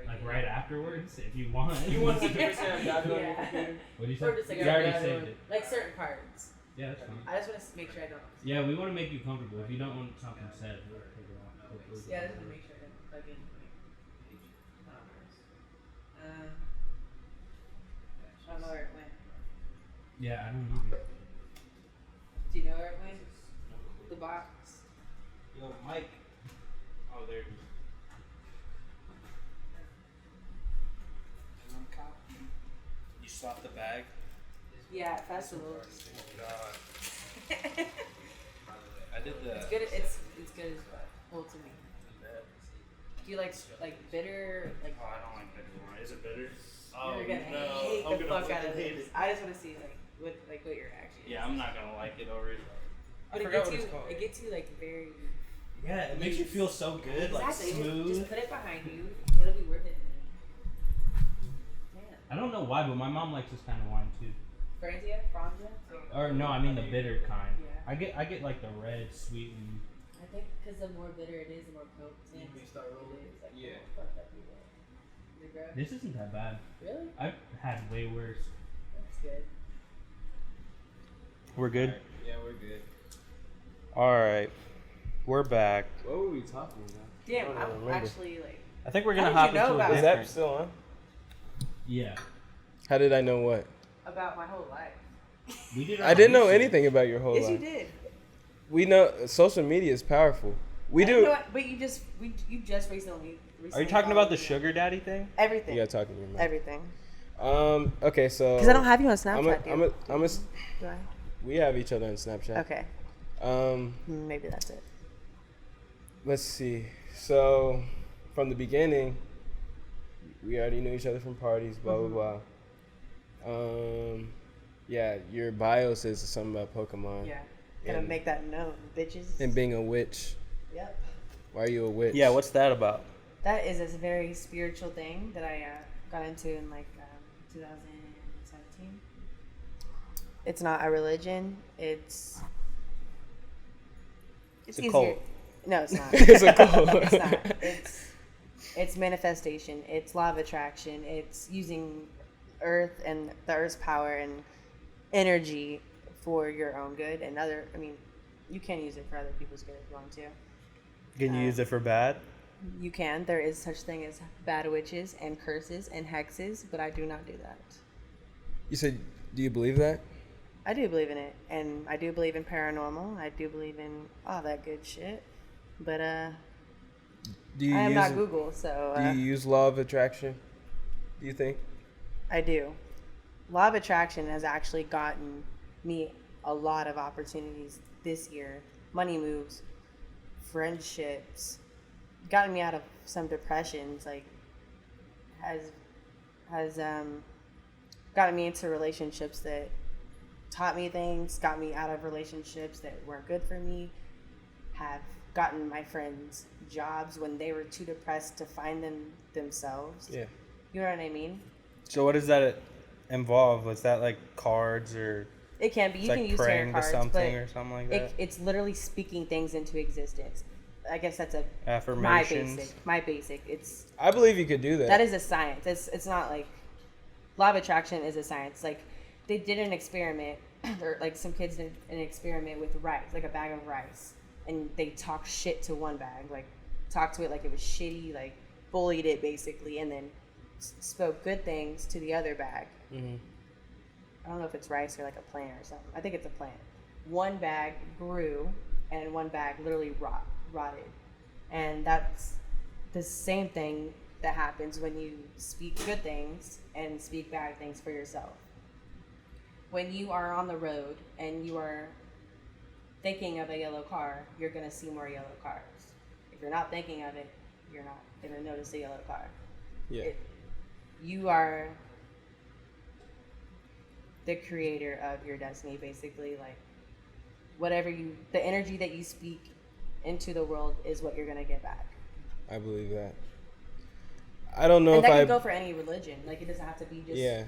like right afterwards, if you want. You want 100% got it on your Yeah. computer? What do you Or say? just like You a already bad saved one. it. Like certain parts. Yeah, that's fine. I just want to make sure I don't. Yeah, we want to make you comfortable. If you don't want something said, we'll take it out. Yeah, I just want to make sure I don't plug in. I don't know where it went. Yeah, I don't either. Do you know where it went? The box. Yo, Mike. Oh, there it is. You swapped the bag? Yeah, at festivals. God. I did the. It's good. It's good as well to me. Do you like bitter? Like Oh, I don't like bitter wine. Is it bitter? you're gonna hate the fuck out of this. I just want to see what your reaction. Yeah, I'm not gonna like it already. But I it forgot gets what you. it's called. It gets you like very. Yeah, it makes you feel so good, like Exactly. smooth. Just put it behind you. It'll be worth it. Man. I don't know why, but my mom likes this kind of wine too. Franzia? Or no, I mean the bitter kind. Yeah. I get like the red sweetened. I think because the more bitter it is, the more potent You start rolling. it is. Like, Yeah. the more fucked up you get. Is it gross? This isn't that bad. Really? I've had way worse. That's good. We're good. Yeah, we're good. All right, we're back. What were we talking about? Damn, don't I'm remember. actually like. I think we're How gonna did hop you know into about a it? Is different. that still on? Yeah. How did I know what? About my whole life. We did. I didn't know anything about your whole Yes, you life. did. We know social media is powerful. We I do. didn't know it, but you just recently. Are you talking about the followed me. sugar daddy thing? Everything. You got talking to your mouth. Everything. Okay, so. Because I don't have you on I'm Snapchat. Do I? we have each other on Snapchat. Okay. Maybe that's it. Let's see. So, from the beginning, we already knew each other from parties. Blah blah blah. Yeah, your bio says something about Pokemon. Yeah. Gonna And- make that known, bitches. And being a witch. Yep. Why are you a witch? Yeah, what's that about? That is a very spiritual thing that I got into in like 2017. It's not a religion. It's a easier. cult. No, it's not. It's a cult. It's not. It's manifestation. It's law of attraction. It's using Earth and the Earth's power and energy for your own good and other. I mean, you can use it for other people's good if you want to. Can you use it for bad? You can. There is such thing as bad witches and curses and hexes, but I do not do that. You said, do you believe that? I do believe in it, and I do believe in paranormal. I do believe in all that good shit. But Do you I am use not Google, so Do you use law of attraction? Do you think? I do. Law of attraction has actually gotten me a lot of opportunities this year. Money moves, friendships, gotten me out of some depressions. Like has gotten me into relationships that taught me things, got me out of relationships that weren't good for me, have gotten my friends jobs when they were too depressed to find them themselves. Yeah. You know what I mean? So what does that involve? Was that like cards or It can be. it's You can like use tarot praying to cards, something but or something like that? it's literally speaking things into existence. I guess that's Affirmations. my basic. It's I believe you could do that. that is a science. It's not like law of attraction is a science. Like they did an experiment, or like some kids did an experiment with rice, like a bag of rice, and they talked shit to one bag, like talked to it like it was shitty, like bullied it basically, and then spoke good things to the other bag. Mhm. I don't know if it's rice or like a plant or something. I think it's a plant. One bag grew, and one bag literally rotted. And that's the same thing that happens when you speak good things and speak bad things for yourself. when you are on the road and you are thinking of a yellow car, you're gonna see more yellow cars. If you're not thinking of it, you're not gonna notice a yellow car. Yeah. You are the creator of your destiny, basically. Like, the energy that you speak into the world is what you're gonna get back. I believe that. I don't know and if that can go for any religion. Like, it doesn't have to be just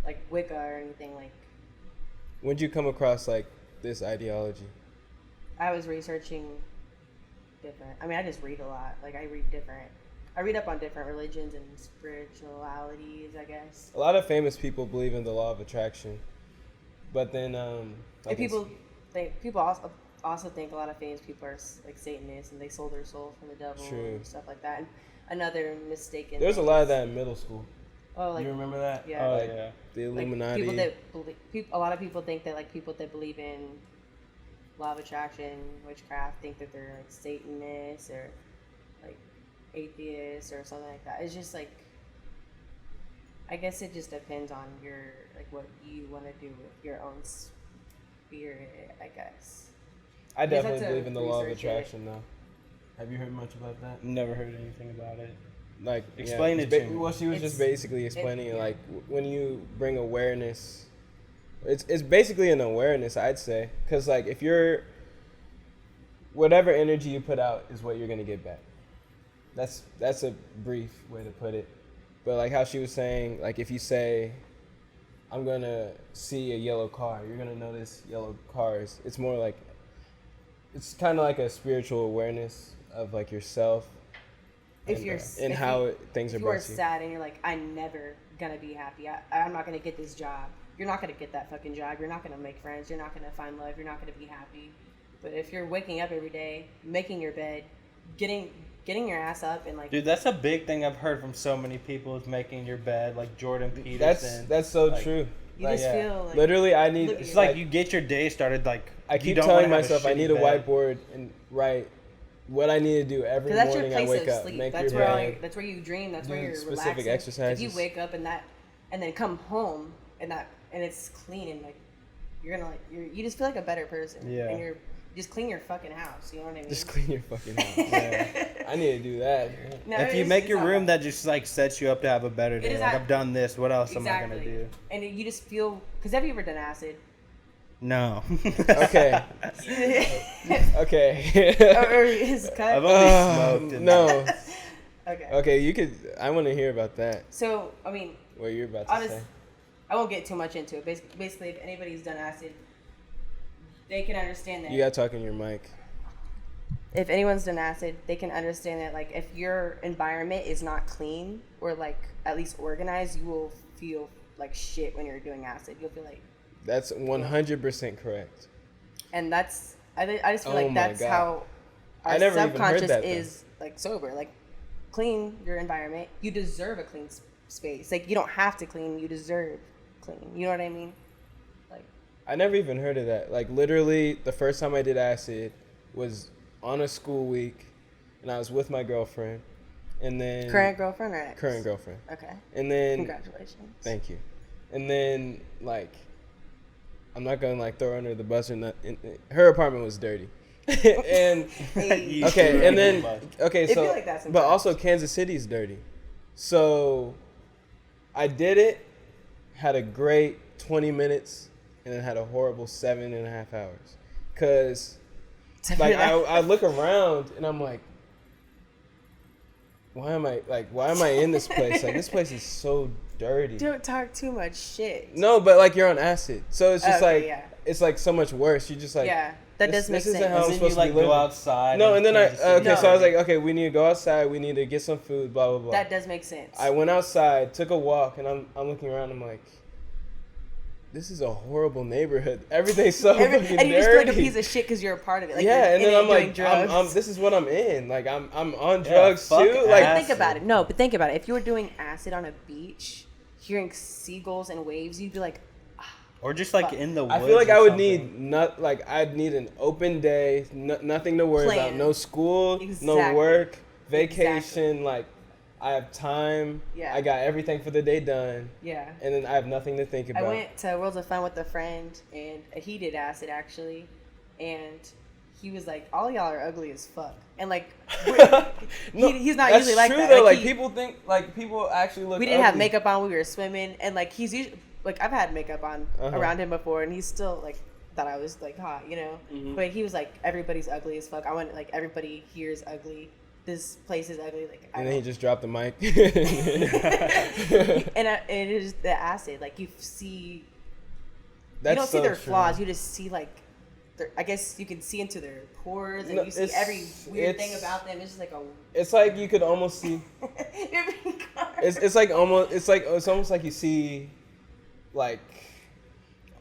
like Wicca or anything. Like, when'd you come across like this ideology? I was researching different. I mean, I just read a lot. Like, I read up on different religions and spiritualities, I guess. A lot of famous people believe in the law of attraction, but then People also think a lot of famous people are like Satanists and they sold their soul from the devil and stuff like that. And another mistaken. There's a lot of that in middle school. Oh, like, you remember that? Yeah. Oh, like, yeah. The Illuminati. A lot of people think that like people that believe in law of attraction, witchcraft, think that they're like Satanists or like atheists or something like that. It's just like, I guess it just depends on your, like, what you want to do with your own spirit, I guess. I definitely have to believe in the law of research attraction, though. Have you heard much about that? Never heard anything about it. Like, Explain it to me. Well, she was just basically explaining like when you bring awareness, it's basically an awareness, I'd say, because like if you're, whatever energy you put out is what you're gonna get back. That's a brief way to put it, but like how she was saying, like if you say, I'm gonna see a yellow car, you're gonna notice yellow cars. It's more like, it's kind of like a spiritual awareness of like yourself. If you're and how things are if you are brought to you. sad and you're like, I'm never gonna be happy. I'm not gonna get this job. You're not gonna get that fucking job. You're not gonna make friends. You're not gonna find love. You're not gonna be happy. But if you're waking up every day, making your bed, getting your ass up and like, Dude, that's a big thing I've heard from so many people is making your bed, like Jordan Peterson. That's so like, true. you just feel like, Literally, I need. Look at It's your like you get your day started like. I keep you don't telling wanna have myself I shitty need a bed. whiteboard and write what I need to do every because that's your morning I place wake of up. sleep. Make That's your where bed. that's where you dream. That's do where you're specific relaxing. exercises. If you wake up and then come home and it's clean and like you're gonna like you just feel like a better person. Yeah. And you just clean your fucking house. You know what I mean? Just clean your fucking house. Yeah. I need to do that. No, If you it's- make it's your not room, bad. that just like sets you up to have a better It day. is Like that- I've done this. What else am I gonna Exactly. do? And you just feel, because have you ever done acid? No. Okay. Okay. or is cut? I've only smoked. And No. Okay. Okay, you could. I want to hear about that. So, I mean, What you're about I'll to just, say. I won't get too much into it. Basically, if anybody's done acid, they can understand that. You gotta talk in your mic. If anyone's done acid, they can understand that, like, if your environment is not clean or, like, at least organized, you will feel like shit when you're doing acid. You'll feel like, That's 100% correct. and that's, I just feel Oh like my that's God. how I our never even heard subconscious that, though. is, like, sober. Like, clean your environment. You deserve a clean space. Like, you don't have to clean. You deserve clean. You know what I mean? Like, I never even heard of that. Like literally, the first time I did acid was on a school week, and I was with my girlfriend, and then current girlfriend or ex? current girlfriend, Okay. and then Congratulations. thank you, and then like I'm not gonna like throw her under the bus or not. Her apartment was dirty, and Hey. okay, and then okay, It'd so be like that but sometimes. also Kansas City's dirty, so I did it, had a great 20 minutes, and then had a horrible 7.5 hours, cause like I look around and I'm like, why am I in this place? Like this place is so dirty. Don't talk too much shit. No, but like you're on acid, so it's just Okay, like yeah. it's like so much worse. You just like Yeah, that does make this isn't sense. how I'm then you supposed to like be go living. outside. No, and then I Kansas City- No. so I was like, okay, we need to go outside. We need to get some food. Blah blah blah. That does make sense. I went outside, took a walk, and I'm looking around. I'm like, this is a horrible neighborhood. Everything's so fucking and you dirty. just feel like a piece of shit because you're a part of it. Like, yeah, you're and in then it I'm doing like, drugs. this is what I'm in. Like I'm on Yeah, drugs fuck too. Like acid. Think about it. No, but think about it. If you were doing acid on a beach, hearing seagulls and waves, you'd be like, Or just like in the woods. I feel like or I would something. need I'd need an open day, nothing to worry about, Plan. no school, no Exactly. work, vacation, like I have time. Yeah. I got everything for the day done. Yeah. And then I have nothing to think about. I went to Worlds of Fun with a friend, and he did acid actually, and he was like, "All y'all are ugly as fuck," and like, he's not usually like true, that. Though. Like, people think, like people actually look. we didn't ugly. have makeup on. We were swimming, and like he's usually like I've had makeup on around him before, and he's still like thought I was like hot, you know. Mm-hmm. But he was like, everybody's ugly as fuck. I went like everybody here is ugly. This place is ugly. Like, And then he just dropped the mic. and it is the acid. Like you see, That's you don't see so their true. flaws. You just see like, I guess you can see into their pores, and you see every weird thing about them. It's just like a. It's like you could almost see. It's almost like you see, like.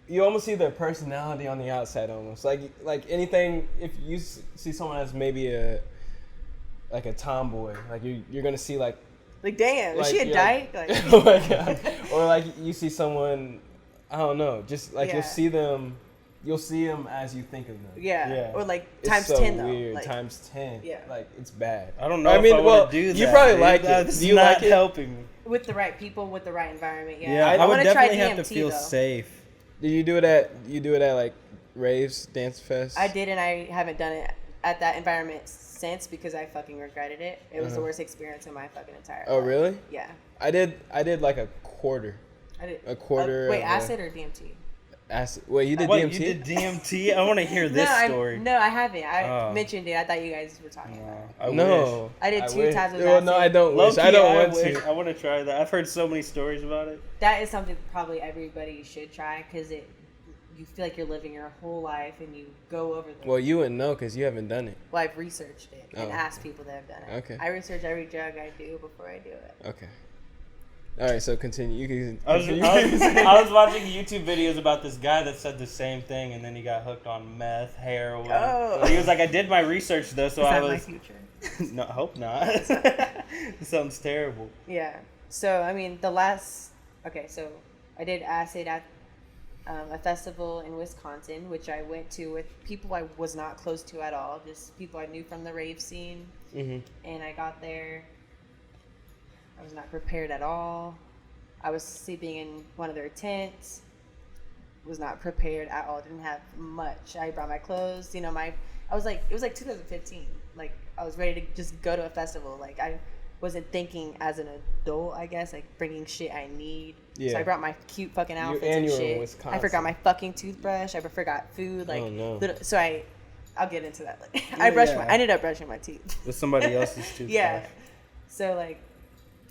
You almost see their personality on the outside, almost like anything. If you see someone as maybe a tomboy, like you're gonna see like damn, is she a dyke? Like, oh my god, or like you see someone, I don't know, just like Yeah. you'll see them as you think of them. yeah. Or like It's times so 10 though. weird. Like, Times 10. Yeah. Like it's bad. I don't know. I mean, if I well, would do that. you probably dude. like it. That's Do you not like it? helping me. with the right people, with the right environment. Yeah, Yeah, I would wanna try definitely have to DMT, feel though. safe. Did you do it at like raves, dance fest? I did, and I haven't done it at that environment since because I fucking regretted it. It was the worst experience in my fucking entire life. Oh really? Yeah. I did like a quarter. I did. A quarter Wait, of acid or DMT? Acid. Wait, you did What, DMT? you did DMT? I want to hear this story. No, I haven't. I Oh. mentioned it. I thought you guys were talking about it. I wish. No. I did 2 wish. times with Well, acid. no, I don't wish. Low-key, I don't want wish. to. I want to try that. I've heard so many stories about it. That is something probably everybody should try because you feel like you're living your whole life and you go over the. Well, you wouldn't know because you haven't done it. Well, I've researched it and Oh. asked people that have done it. Okay. I research every drug I do before I do it. Okay. All right, so continue. You can. I was watching YouTube videos about this guy that said the same thing, and then he got hooked on meth, heroin. Oh. He was like, I did my research though, so Is I that my was. future? No, I hope not. Sounds terrible. Yeah. So I mean, so I did acid at a festival in Wisconsin, which I went to with people I was not close to at all, just people I knew from the rave scene. Mm-hmm. And I got there. I was not prepared at all. I was sleeping in one of their tents. Was not prepared at all. Didn't have much. I brought my clothes. You know, it was like 2015. Like I was ready to just go to a festival. Like I wasn't thinking as an adult, I guess, like bringing shit I need. Yeah. So I brought my cute fucking outfits and and you were in shit. Wisconsin. I forgot my fucking toothbrush. I forgot food. Like, Oh, no. so I'll get into that. Like, Yeah, I ended up brushing my teeth. With somebody else's toothbrush. Yeah. So like,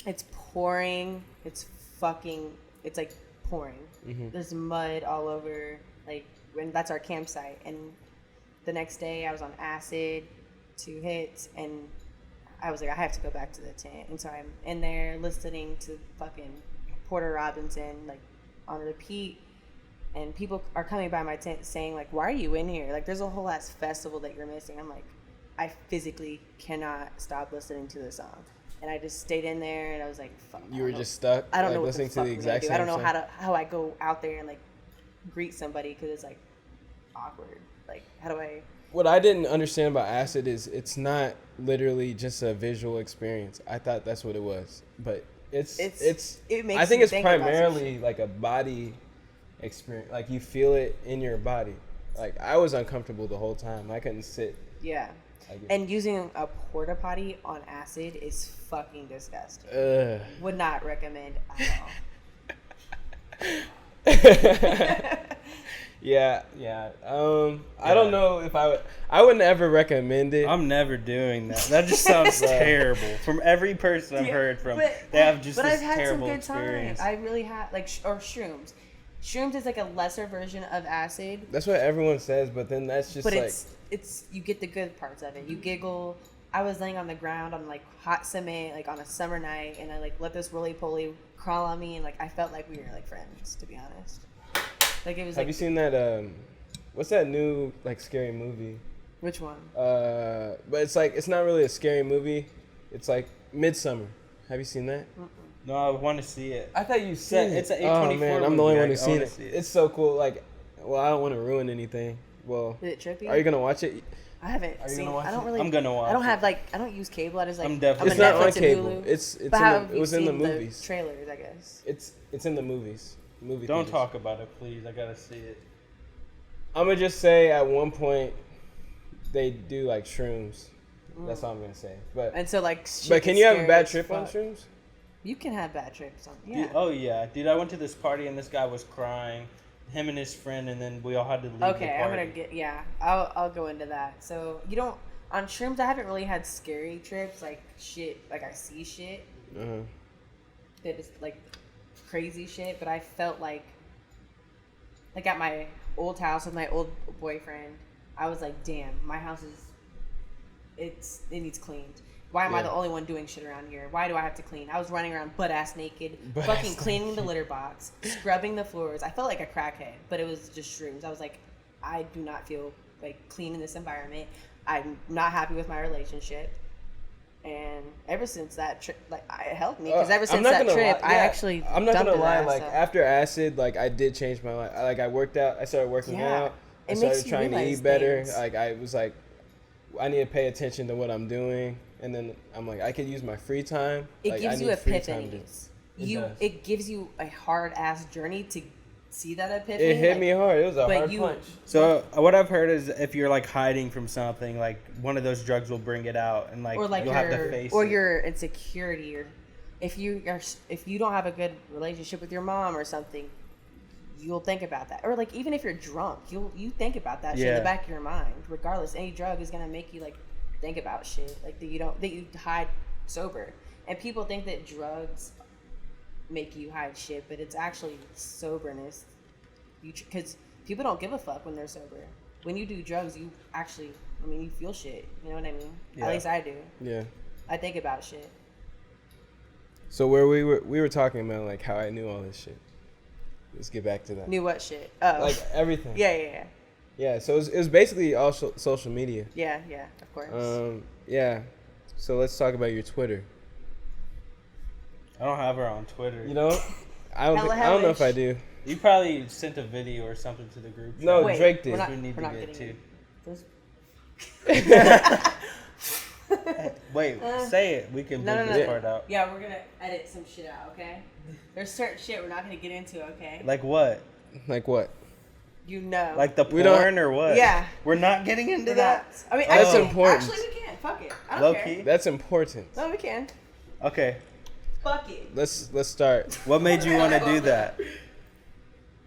it's pouring. It's like pouring. Mm-hmm. There's mud all over. Like, and that's our campsite. And the next day I was on acid, 2 hits, and I was like, I have to go back to the tent. And so I'm in there listening to fucking Porter Robinson, like, on repeat. And people are coming by my tent saying, like, why are you in here? Like, there's a whole ass festival that you're missing. I'm like, I physically cannot stop listening to this song. And I just stayed in there, and I was like, fuck. You were just stuck. I don't like, know what listening the fuck to the I'm gonna exact do. same I don't know song? how I go out there and like greet somebody because it's like awkward. Like, how do I? What I didn't understand about acid is it's not literally just a visual experience. I thought that's what it was, but it makes I think you it's think about some primarily shit. like a body experience. Like you feel it in your body. Like I was uncomfortable the whole time. I couldn't sit. Yeah. And using a porta potty on acid is fucking disgusting. Ugh. Would not recommend at all. Yeah. I don't know if I wouldn't ever recommend it. I'm never doing that. That just sounds terrible. From every person I've heard from, they have just this I've had terrible some good experience. times. I really have, like, or shrooms. Shrooms is like a lesser version of acid. That's what everyone says, but then that's just But like it's you get the good parts of it. You giggle. I was laying on the ground on like hot cement, like on a summer night, and I like let this roly poly crawl on me, and like I felt like we were like friends, to be honest. Like it was. Have you seen that? What's that new like scary movie? Which one? But it's like it's not really a scary movie. It's like Midsummer. Have you seen that? No, I want to see it. I thought you seen it. It's an Oh A24 man, I'm the movie. only one I who's seen wanna it. see it. It's so cool. Like, well, I don't want to ruin anything, Well, Is it trippy? are you gonna watch it? I haven't Are you seen. gonna watch I don't it? really. I'm gonna watch I don't it. have I don't use cable. I just like. I'm definitely- It's not Netflix on and cable. Hulu. It's But how have it you was in the seen movies. trailers, I guess. It's in the movies. Movie. Don't theaters. talk about it, please. I gotta see it. I'm gonna just say at one point they do like shrooms. That's all I'm gonna say. But And so like. Shit but can is you have a scary bad as trip on fuck. shrooms? You can have bad trips on. Dude, Yeah. oh yeah, dude. I went to this party and this guy was crying. Him and his friend, and then we all had to leave the Okay, I'm party. gonna get. Yeah, I'll go into that. So you don't on shrooms. I haven't really had scary trips like shit. Like I see shit that is like crazy shit, but I felt like at my old house with my old boyfriend, I was like, damn, my house it needs cleaned. Why am I Yeah. the only one doing shit around here? Why do I have to clean? I was running around butt ass naked, Butt fucking ass cleaning the litter box, scrubbing the floors. I felt like a crackhead, but it was just shrooms. I was like, I do not feel like clean in this environment. I'm not happy with my relationship. And ever since that trip, like, it helped me because ever I'm since not that gonna trip, lie. I Yeah, actually I'm not dumped gonna his lie. ass, Like so. after acid, like I did change my life. I worked out. I started working Yeah. out. I It makes started you trying to realize eat better. things. Like I was like, I need to pay attention to what I'm doing. And then I'm like, I could use my free time. It Like, gives I you need free time to- epiphanies. does. It gives you a hard ass journey to see that epiphany. It hit like, me hard. It was a but hard you- punch. So what I've heard is if you're like hiding from something, like one of those drugs will bring it out, and like, or like you'll have to face it. your insecurity, or if you don't have a good relationship with your mom or something, you'll think about that. Or like even if you're drunk, you think about that shit in Yeah. the back of your mind. Regardless, any drug is gonna make you like think about shit like that you hide sober. And people think that drugs make you hide shit, but it's actually soberness. Because people don't give a fuck when they're sober. When you do drugs, you actually, you feel shit. You know what I mean? Yeah. At least I do. Yeah. I think about shit. So where we were talking about like how I knew all this shit. Let's get back to that. Knew what shit? Oh. Like everything. yeah. Yeah. So it was basically all social media. Yeah, of course. Yeah. So let's talk about your Twitter. I don't have her on Twitter. You know, I don't know if I do. You probably sent a video or something to the group. No, chat. Wait, Drake did. We're not, We need we're to not get getting to. those- Wait, say it. We can No, bleep no, this no. part out. Yeah, we're gonna edit some shit out, okay? There's certain shit we're not gonna get into, okay? Like what? Like what? You know. Like the We don't- porn or what? Yeah. We're not getting into We're that. not. I mean, That's actually, important. Actually, we can. Fuck it. I don't Low care. key. That's important. No, we can. Okay. Fuck it. Let's start. What made you want to do that?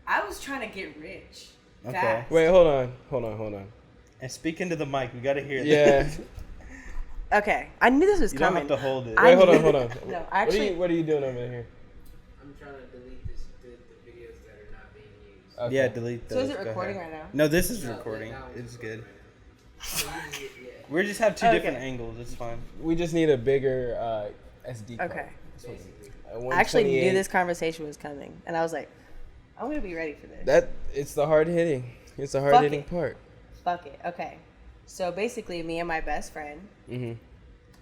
I was trying to get rich. Okay. Fast. Wait, hold on. And speak into the mic. We gotta hear Yeah. this. Okay. I knew this was You don't coming. have to hold it. I Wait, hold knew- on. No, actually. What are you doing over here? I'm trying to delete the videos that are not being used. Okay. Yeah, delete those. So is it Go recording ahead. right now? No, this is No, recording. that one's It's good. recording right now. So you can get- We just have two Okay. different angles. It's fine. We just need a bigger SD card. Okay. basically. I actually knew 128. this conversation was coming, and I was like, I'm gonna be ready for this. It's the hard hitting. It's the hard Fuck hitting it. part. Fuck it. Okay. So basically, me and my best friend, Mm-hmm.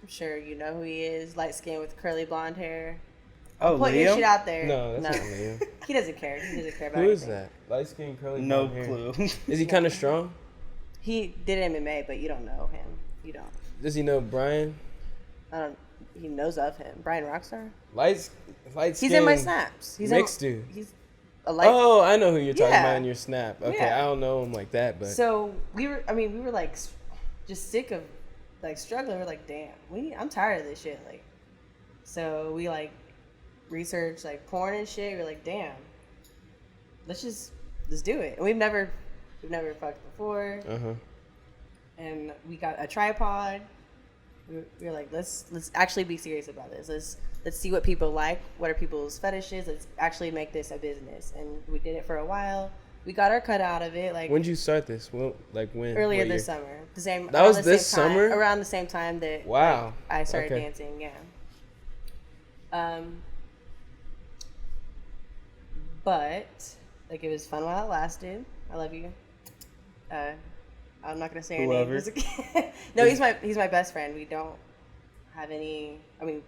I'm sure you know who he is, light skin with curly blonde hair. Oh, Put your Liam? shit out there. No, that's not Liam. He doesn't care. He doesn't care about Who is anything. that? Light skin, curly No blonde hair. clue. Is he kind of strong? He did MMA, but you don't know him. You don't. Does he know Brian? I don't. He knows of him. Brian Rockstar. Light skin. He's in my snaps. He's mixed in, dude. He's a light. Oh, I know who you're talking Yeah. about in your snap. Okay, Yeah. I don't know him like that, but So we were like just sick of like struggling. We're like, damn, I'm tired of this shit. Like, so we like researched like porn and shit. We're like, damn, let's do it. And we've never fucked before. And we got a tripod. We were like, let's actually be serious about this. Let's see what people like. What are people's fetishes? Let's actually make this a business. And we did it for a while. We got our cut out of it. Like, when did you start this? Well, like when? earlier What this year? summer. The same. That was around the this same time- summer? Around the same time that Wow. like, I started Okay. dancing. Yeah. But like it was fun while it lasted. I love you. I'm not gonna say your Whoever. name. No, he's my best friend. We don't have any. I mean,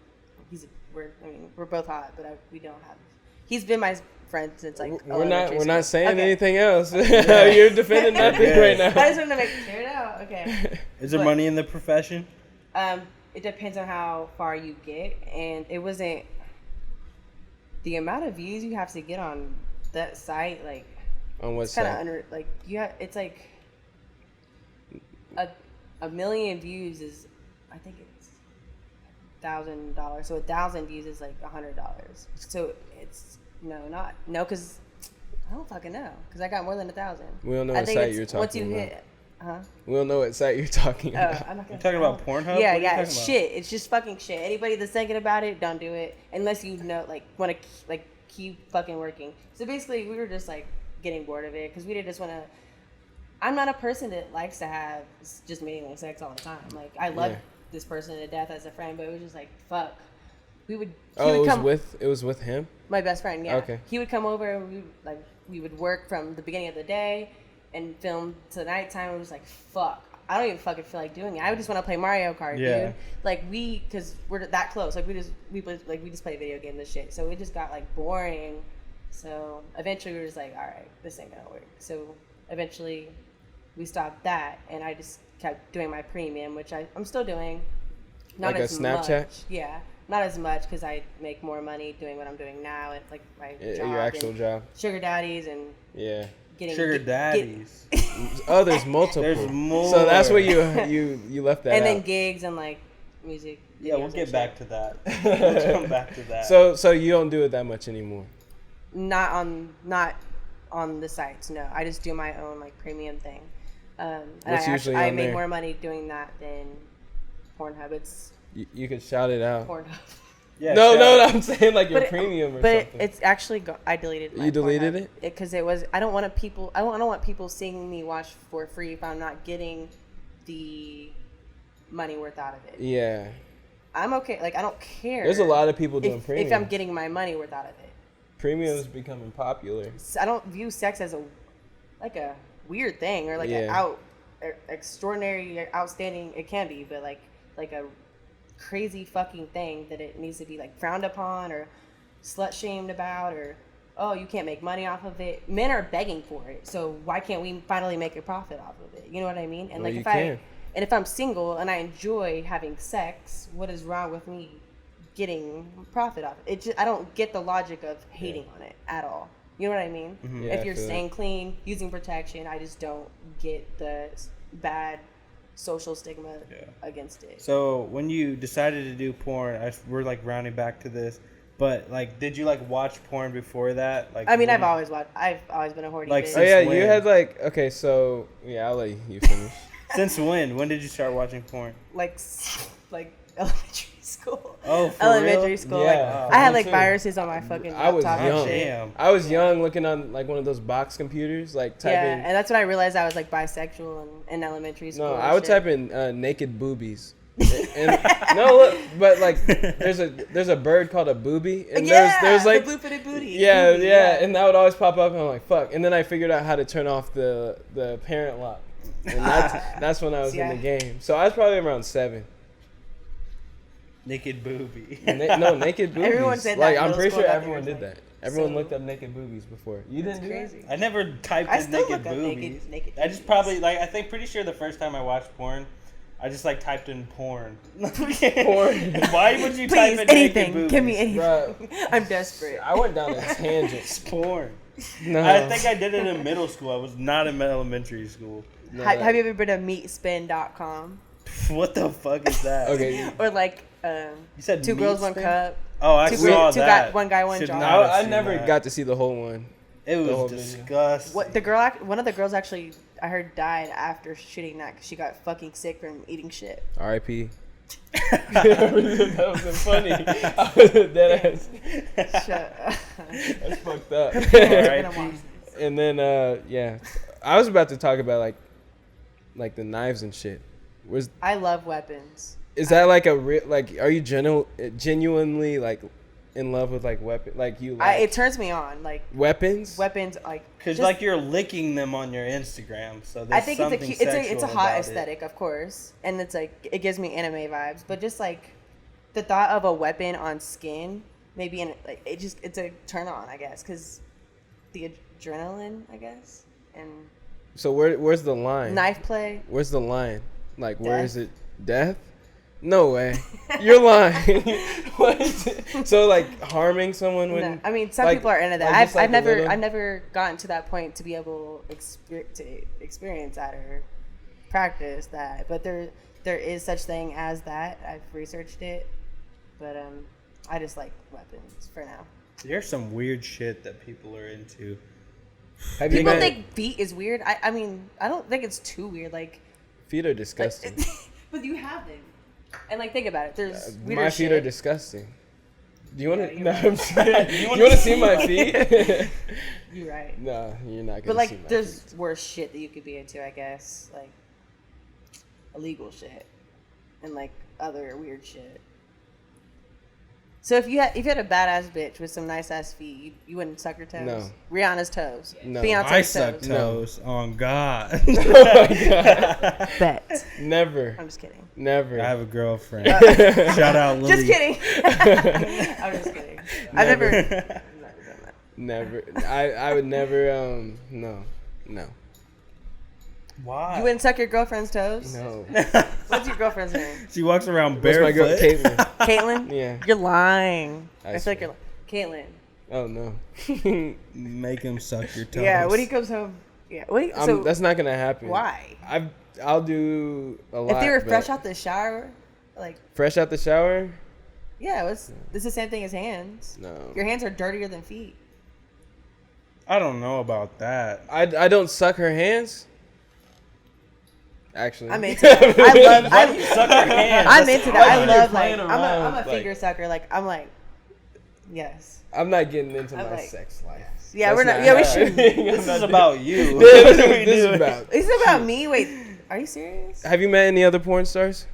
we're both hot, but we don't have. He's been my friends since like We're not elementary school. saying Okay. anything else. You're defending nothing Yeah. right now. I just want to make clear it out. Okay. Is there But- money in the profession? It depends on how far you get, and it wasn't the amount of views you have to get on that site. Like, On what it's kind of side? under like it's like a million views is, I think it's $1,000. So 1,000 views is like $100. So it's because I don't fucking know because I got more than 1,000. We don't know I what think site it's you're once you talking about. hit. Huh? We don't know what site you're talking about. I'm not gonna. You talking about Pornhub? Yeah, What are you yeah, talking it's about? shit. It's just fucking shit. Anybody that's thinking about it, don't do it unless you know, like, want to like keep fucking working. So basically, we were just like getting bored of it because we didn't just want to. I'm not a person that likes to have just meaningless sex all the time. Like, I love this person to death as a friend, but it was just like fuck. He would It was with him? my best friend. Yeah. Okay. He would come over and we would work from the beginning of the day and film to nighttime. It was like fuck. I don't even fucking feel like doing it. I would just want to play Mario Kart, Yeah. dude. Like because we're that close. Like we just play video games and shit. So it just got like boring. So eventually we were just like, all right, this ain't gonna work. So eventually we stopped that, and I just kept doing my premium, which I'm still doing. Not Like a as Snapchat? much. Yeah, not as much because I make more money doing what I'm doing now and like my job. Your actual and job. Sugar daddies and Yeah. getting Sugar daddies. Oh, there's multiple. There's more. So that's what you left that and then out. gigs and like music. Yeah, we'll videos get and back shit. to that. We'll come back to that. So you don't do it that much anymore. Not on the sites. No, I just do my own like premium thing. And What's usually I on make there? more money doing that than Pornhub. It's You could shout it out. Pornhub. yeah, No, shout- I'm saying like your But premium or But something. it's actually I deleted. My You deleted Pornhub it? because it was. I don't want people. I don't want people seeing me watch for free if I'm not getting the money worth out of it. Yeah. I'm okay. Like I don't care. There's a lot of people doing if premium. I'm getting my money worth out of it. Premium's becoming popular. I don't view sex as a weird thing or like extraordinary, outstanding. It can be, but like a crazy fucking thing that it needs to be like frowned upon or slut shamed about or oh you can't make money off of it. Men are begging for it, so why can't we finally make a profit off of it? You know what I mean? And Well, like you can. if I'm single and I enjoy having sex, what is wrong with me getting profit off it? I don't get the logic of hating on it at all. You know what I mean? Mm-hmm. Yeah, If I you're feel staying clean, using protection, I just don't get the bad social stigma against it. So when you decided to do porn, we're like rounding back to this, but like, did you like watch porn before that? Like, I mean, when I've you- always been a horny Like, bitch. Oh yeah, when? you had like okay, so yeah, I'll let you finish. Since when? When did you start watching porn? like elementary school. Oh, for elementary real? school. Yeah, Like I had me like too. viruses on my fucking I was laptop. young. And shit. Damn. I was young, looking on like one of those box computers, like Yeah, typing. and that's when I realized I was like bisexual in elementary school. No, and I would shit. type in naked boobies. And no, look, but like there's a bird called a booby, and there's like the blue-footed booty. yeah, Booby, yeah, and that would always pop up, and I'm like fuck, and then I figured out how to turn off the parent lock, and that's when I was See, in the game. So I was probably around 7. Naked booby. No, naked boobies. Everyone said that like in I'm middle pretty school, sure that everyone they were did like, that. Everyone so- looked up naked boobies before. You didn't It's do that? crazy. I never typed I in still naked look up boobies. naked I just boobies. probably like I think pretty sure the first time I watched porn, I just like typed in porn. Porn. Why would you Please, type in anything. naked boobies? Give me anything. Bruh, I'm desperate. I went down a It's tangent. porn. No, I think I did it in middle school. I was not in elementary school. no. Have you ever been to meatspin.com? What the fuck is that? Okay. Or like You said Two Girls, One Meatspin? Cup? Oh, I Two saw two that. guy- one guy, one Should jar. not have I seen never that. got to see the whole one. It the whole was video. disgusting. What one of the girls actually I heard died after shooting that because she got fucking sick from eating shit. R.I.P. That wasn't funny. I was dead ass. Shut up. That's fucked up. I'm gonna watch this. And then yeah, I was about to talk about like the knives and shit. I love weapons. Is that like a real like? Are you genuinely like in love with like weapon? Like you like It turns me on. Like weapons? weapons, like Because just- like you're licking them on your Instagram, so there's I think it's a something cute, it's a sexual hot about aesthetic, of course, and it's like it gives me anime vibes. But just like the thought of a weapon on skin, maybe in like it's a turn on, I guess, because the adrenaline, I guess, and So where's the line? knife play. Where's the line? Like, where Death. is it? Death? No way. You're lying. What is it? So, like, harming someone when... No, I mean, some like- people are into that. like just like I've a never little- I've never gotten to that point to be able to experience that or practice that. But there is such thing as that. I've researched it, but I just like weapons for now. There's some weird shit that people are into. Have you People met... think feet is weird. I mean, I don't think it's too weird. Like, Feet are disgusting. but you have them, and like think about it. There's weirder My feet shit. are disgusting. Do you want to... you're No, right. I'm just kidding. You want to see my feet? You're right. No, you're not going to But see like, my there's feet. worse shit that you could be into, I guess, like illegal shit and like other weird shit. So if you had a badass bitch with some nice ass feet, you wouldn't suck her toes. No. Rihanna's toes. No. Beyonce's I toes. suck toes. On God. Oh, my God. Bet. Never. I'm just kidding. Never. I have a girlfriend. Shout out Lily. Just kidding. I'm just kidding. I've never done that. Never. I would never, no. Why? You wouldn't suck your girlfriend's toes? No. What's your girlfriend's name? She walks around What's my girl, barefoot. Caitlin? Caitlin? Yeah. You're lying. I feel swear. like you're lying. Caitlin. Oh, no. Make him suck your toes. Yeah, when he comes home. Yeah. What do you, so That's not going to happen. why? I'll do a lot. If they were but fresh out the shower, like, fresh out the shower? yeah, it's the same thing as hands. No. Your hands are dirtier than feet. I don't know about that. I don't suck her hands. Actually, I'm into that. I love. Suck her hands. I'm into that. I when you're love like playing I'm around, a like- finger sucker. Like I'm like, yes. I'm not getting into I'm my like- sex life. Yeah, That's we're not. Yeah, we should. happening. This is about you. This is about. Is it about me? Wait, are you serious? Have you met any other porn stars?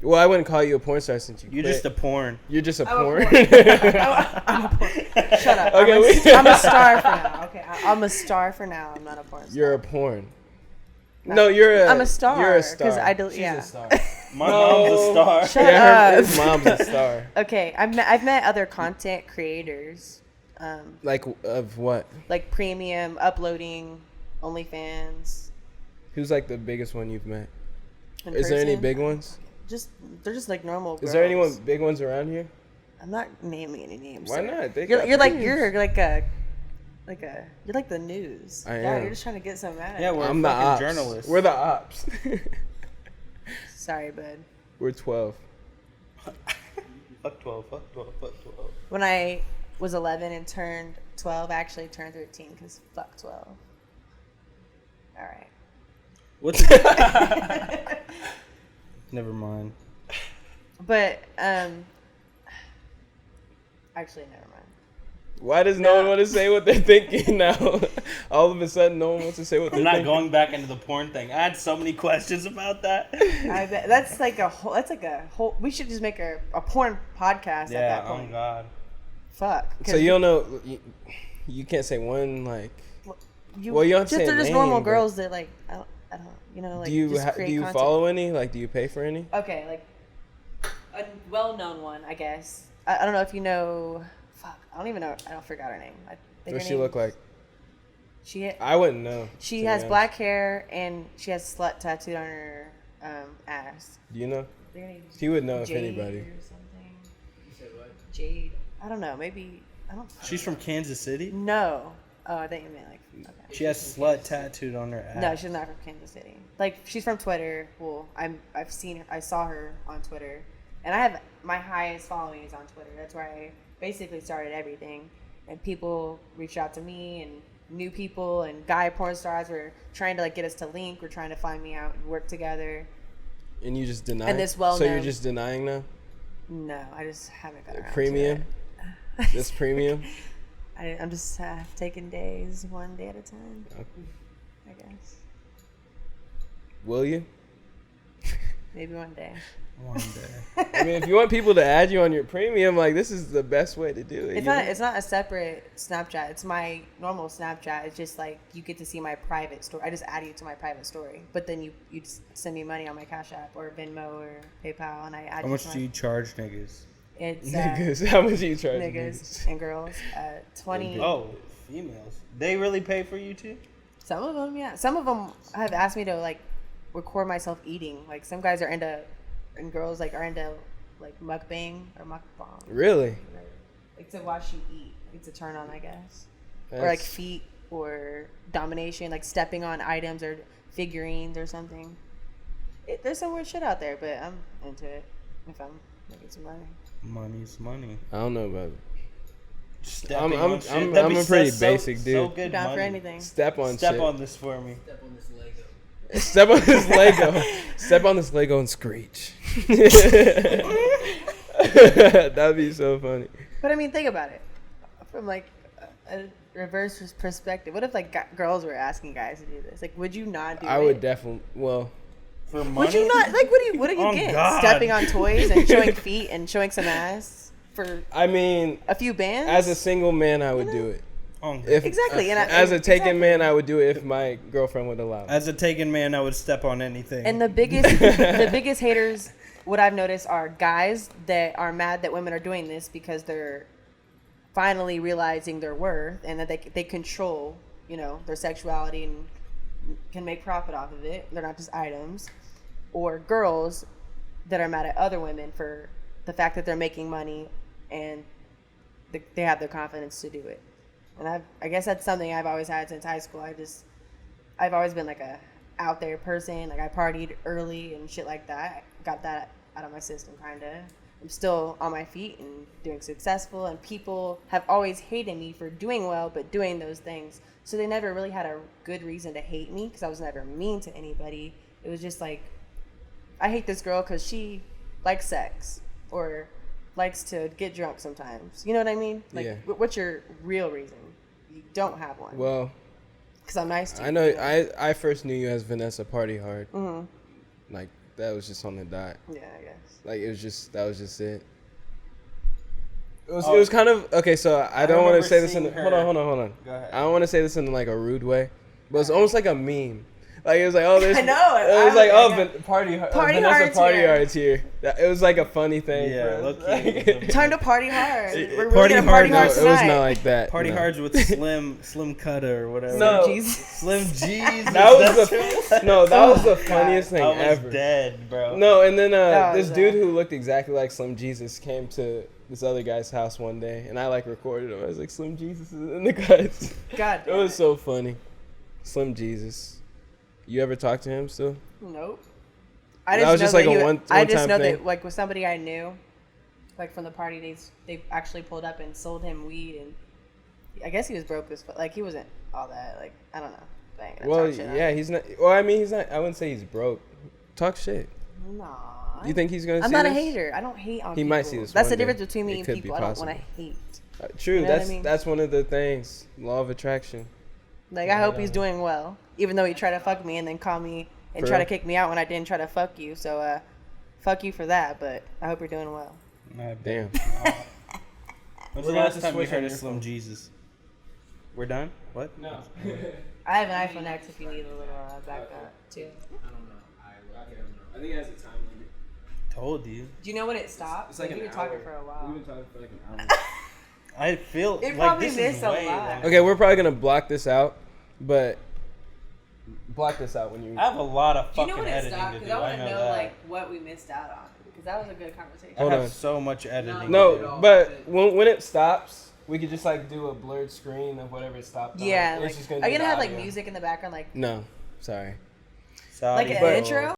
Well, I wouldn't call you a porn star since you You're quit. just a porn. You're just a I'm a porn. I'm a porn. Shut up. Okay, I'm a star for now. Okay, I'm a star for now. I'm not a porn star. You're a porn. No, you're a. I'm a star. You're a star. Because I do. She's Yeah. a star. My mom's a star. Shut Yeah, up. his mom's a star. Okay, I've met other content creators, Like of what? like premium uploading, OnlyFans. Who's like the biggest one you've met? in Is there any person. big ones? They're just like normal. Is there girls. anyone big ones around here? I'm not naming any names. Why sir. not? They You're got like pages. you're like a you're like the news. I Yeah, am. you're just trying to get some out of Yeah, it. we're I'm the fucking ops. journalists. We're the ops. Sorry, bud. We're 12. Fuck 12. Fuck 12. Fuck 12. When I was 11 and turned 12, I actually turned 13 because fuck 12. All right. What's it? Never mind. But actually, never mind. Why does no one want to say what they're thinking now? All of a sudden, no one wants to say what they're I'm not thinking. going back into the porn thing. I had so many questions about that. I bet that's like a whole. That's like a whole. We should just make a porn podcast at Yeah, that oh point. God. Fuck. So you don't know. You can't say one like. You, well, you don't have to just say a they're just name, normal but- girls that like I don't you know like Do you just do create you content. follow any? Like, do you pay for any? Okay, like a well-known one, I guess. I don't know if you know. Fuck, I don't even know. I don't forgot her name. I think What's her she name- look like? She I wouldn't know. she to be has honest. black hair and she has slut tattooed on her ass. Do you know? I think her name's He would know if Jade anybody. or something. You said what? Jade. I don't know. Maybe I don't. She's from Kansas City. No. Oh, I think you meant like. Okay. She has slut tattooed on her ass. No, she's not from Kansas City. Like she's from Twitter. Well, I've seen her. I saw her on Twitter, and I have my highest following is on Twitter. That's where I basically started everything. And people reached out to me, and new people and guy porn stars were trying to like get us to link. We're trying to find me out and work together. And you just deny. And this So well-known- you're just denying now? No, I just haven't got around Premium. to it. This premium. I'm just taking days one day at a time. Okay. I guess Will you? maybe one day. One day. I mean, if you want people to add you on your premium, like, this is the best way to do it. It's you not. know? It's not a separate Snapchat. It's my normal Snapchat. It's just like you get to see my private story. I just add you to my private story, but then you just send me money on my Cash App or Venmo or PayPal, and I add. How much do you charge niggas? It's Niggas, how much do you charge? niggas and girls. 20. Oh, Females. They really pay for you too? Some of them, yeah. Some of them have asked me to like record myself eating. Like some guys are into, and girls like are into like mukbang or mukbang. Really? Like to watch you eat. It's a turn on, I guess. That's... Or like feet or domination, like stepping on items or figurines or something. There's some weird shit out there, but I'm into it if I'm making some money. Money's money. I don't know about it. Stepping I'm on shit. I'm That'd be a pretty so basic dude. So good Down money. for anything. Step on Step shit. on this for me. Step on this Lego. Step on this Lego. Step on this Lego and screech. That'd be so funny. But I mean, think about it from like a reverse perspective. What if like girls were asking guys to do this? Like, would you not do it? I would definitely. Well, For money? Would you not? Like, what do you Oh, get? God. Stepping on toys and showing feet and showing some ass for I mean, a few bands? as a single man, I would do it. If Exactly, and as a taken exactly. man, I would do it if my girlfriend would allow me. As a taken man, I would step on anything. And the biggest haters, what I've noticed, are guys that are mad that women are doing this because they're finally realizing their worth and that they control, their sexuality and can make profit off of it. They're not just items. Or girls that are mad at other women for the fact that they're making money and they have the confidence to do it. And I guess that's something I've always had since high school. I've always been like a out there person. Like I partied early and shit like that. Got that out of my system kind of. I'm still on my feet and doing successful, and people have always hated me for doing well but doing those things. So they never really had a good reason to hate me because I was never mean to anybody. It was just like, I hate this girl because she likes sex or likes to get drunk sometimes. You know what I mean? Like, Yeah. What's your real reason? You don't have one. Well, because I'm nice to you. I know. I first knew you as Vanessa Party Hard. Mm-hmm. Like that was just on the dot. Yeah, I guess. Like that was just it. It was kind of okay. So I don't want to say this in. Hold on. Go ahead. I don't want to say this in like a rude way, but it's almost like a meme. Like it was like, oh, there's. I know. It was like, oh, Vanessa Hard's Party here. Hard's here. It was like a funny thing. Yeah, for us. look. Time to party hard. We're really Party gonna party hard, hard No, it was tonight. not like that. Party no. Hards with Slim Cutter or whatever. No. Jesus. Slim G's. That was that was the funniest thing I was ever. dead, bro. No, and then That this was, dude who looked exactly like Slim Jesus came to this other guy's house one day, and I like recorded him. I was like, Slim Jesus is in the guys. God It damn was so funny. Slim Jesus. You ever talk to him still? Nope. That was just like a one I just time know thing? that like with somebody I knew, like from the party, they actually pulled up and sold him weed, and I guess he was broke as fuck. Like he wasn't all that. Like I don't know. But I ain't gonna Well, talk shit on yeah, him. he's not. Well, I mean, he's not. I wouldn't say he's broke. Talk shit. Nah. You think he's gonna? I'm see not a this? hater. I don't hate on He people. might see this That's one the difference day. between me It and could be people. I don't want to possible. hate. True. You know what I That's mean? that's one of the things. Law of attraction. Like I hope he's doing well, even though he tried to fuck me and then call me and For try to real? kick me out when I didn't try to fuck you. So, fuck you for that. But I hope you're doing well. Damn. When's We're the gonna last have to time you switch heard on of your Slim phone. Jesus? We're done? What? No. I have an iPhone X if you need a little backup too. I don't know. I don't know. I think it has a time limit. Told you. Do you know when it stops? It's like you've an been talking hour. for a while. We've been talking for like an hour. I feel It like probably this missed is a way lot. long. Okay, we're probably gonna block this out, but block this out when you. I have a lot of Do you fucking know when it editing stopped? to Because do. I I want know to know that. like what we missed out on. Because that was a good conversation. I Hold have on. so much editing. to do. No, but when it stops, we could just like do a blurred screen of whatever it stopped. Yeah, on. like, It's just gonna are you do gonna have the like audio. music in the background, like No, sorry. Sorry, an bro. intro?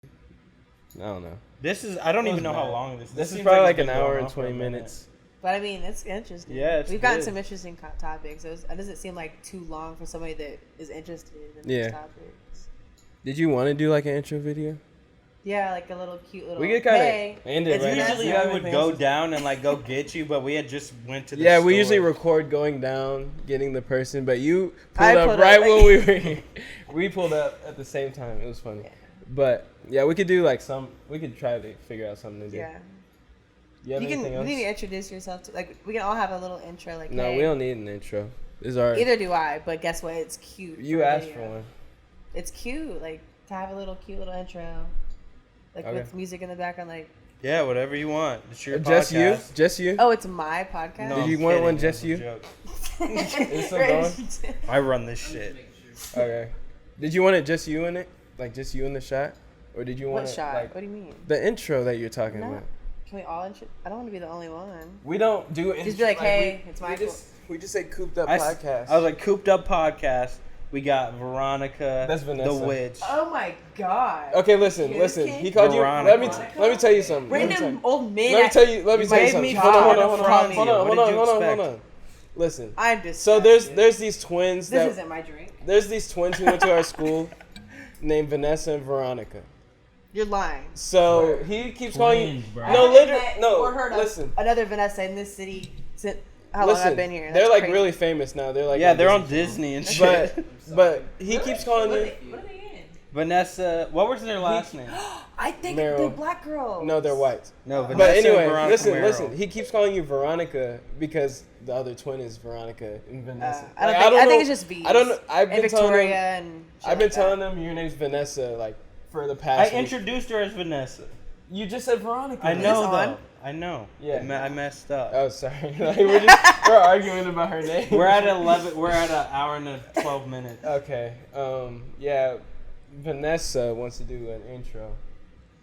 I don't know. This is. I don't even know how bad. long this is. This is seems probably it's like an been going hour on and for a 20 minute. minutes. But I mean, it's interesting. Yeah, it's we've gotten good. some interesting topics. So it doesn't seem like too long for somebody that is interested in Yeah. these topics. Did you want to do like an intro video? Yeah, like a little cute little. We could kind of hey, end it It's right now. usually You we have would anything go else? down and like go get you, but we had just went to the Yeah, store. we usually record going down, getting the person, but you I pulled up pulled right up, when like- we were here. We pulled up at the same time. It was funny. Yeah. But yeah, we could do like we could try to figure out something to do. Yeah. You have You anything else? need to introduce yourself to, like, we can all have a little intro, like, No, hey. we don't need an intro. This is our. Either do I, but guess what? It's cute. You for a asked video. for one. It's cute, like, to have a little cute little intro, like, Okay. with music in the background, like, Yeah, whatever you want. It's your Just you? podcast. Just you? Oh, it's my podcast. No, Did I'm you want kidding. one That just was a you? joke. It's still going? I run this shit. Okay. Did you want it just you in it? Like just you in the shot? Or did you want What it, shot? like What do you mean? the intro that you're talking No. about? Can we all I don't want to be the only one. We don't do it. Just be like, hey, it's my we just say Cooped Up I Podcast. was like, Cooped Up Podcast. We got Veronica. That's Vanessa. The witch. Oh my god. Okay, listen. He called you. Veronica. Let me tell you something. Random old men. Let me tell you You something. made me Hold on. front of you. What did you Hold expect? on. Listen. I'm just. So there's these twins This that isn't my drink. there's these twins who went to our school named Vanessa and Veronica. You're lying. So he keeps calling you. Twins, bro. I No, haven't literally, met no. or heard of Listen. another Vanessa in this city since how long I've been here. They're That's like crazy. really famous now. They're like Yeah, they're on Disney and shit. But he keeps calling you. What are they in? Vanessa, what was their last name? I think Meryl. the black girl. No, they're white. No, Vanessa. But anyway, and Veronica Merrill. listen. He keeps calling you Veronica because the other twin is Veronica and Vanessa. I Like, don't think know- it's just V's. I don't know. I've And been telling Victoria them. and. shit I've been like that. telling them your name's Vanessa like for the I past. week. introduced her as Vanessa. You just said Veronica. I know on? though. I know. Yeah. I messed up. Oh, sorry. Like, we're arguing about her name. We're at 11. We're at an hour and 12 minutes. Okay. Yeah. Vanessa wants to do an intro.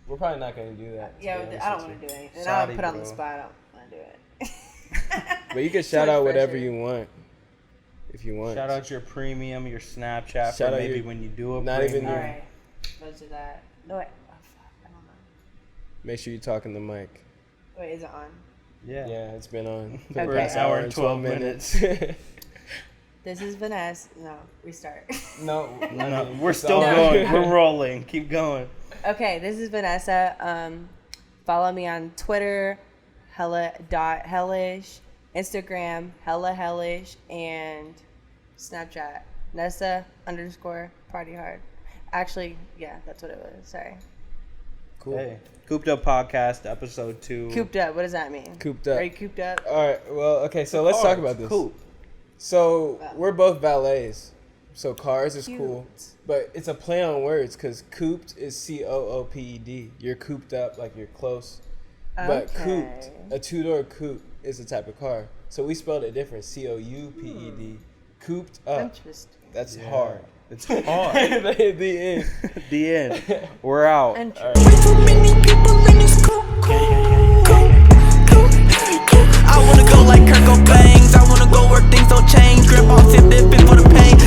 We're probably not gonna do that. to Yeah, be honest I don't with want to do anything. And Sorry, I'll put on the bro. spot. I don't want to do it. But you can shout out whatever you want, if you want. Shout out your premium, your Snapchat Shout for out maybe your- when you do a not premium. even All your- right. Let's do that. No, wait. Oh, fuck. I don't know. Make sure you talk in the mic. Wait, is it on? Yeah. Yeah, it's been on for Okay. the past hour and 12 minutes. This is Vanessa. No, restart. No, No, we're still going. We're rolling. Keep going. Okay, this is Vanessa. Follow me on Twitter, hella.hellish, Instagram, hella hellish, and Snapchat, Nessa_partyhard. Actually, yeah, that's what it was. Sorry. Cool. Hey, Cooped Up Podcast, episode 2. Cooped up. What does that mean? Cooped up. Are you cooped up? All right. Well, okay. So let's talk about this. Cool. So we're both valets. So cars is Cute. cool, but it's a play on words because cooped is COOPED. You're cooped up, like you're close. But cooped, a two-door coupe, is a type of car. So we spelled it different. COUPED. Cooped up. Interesting. That's hard. It's hard. The end. The end. We're out. Interesting. Way too many people in this coop.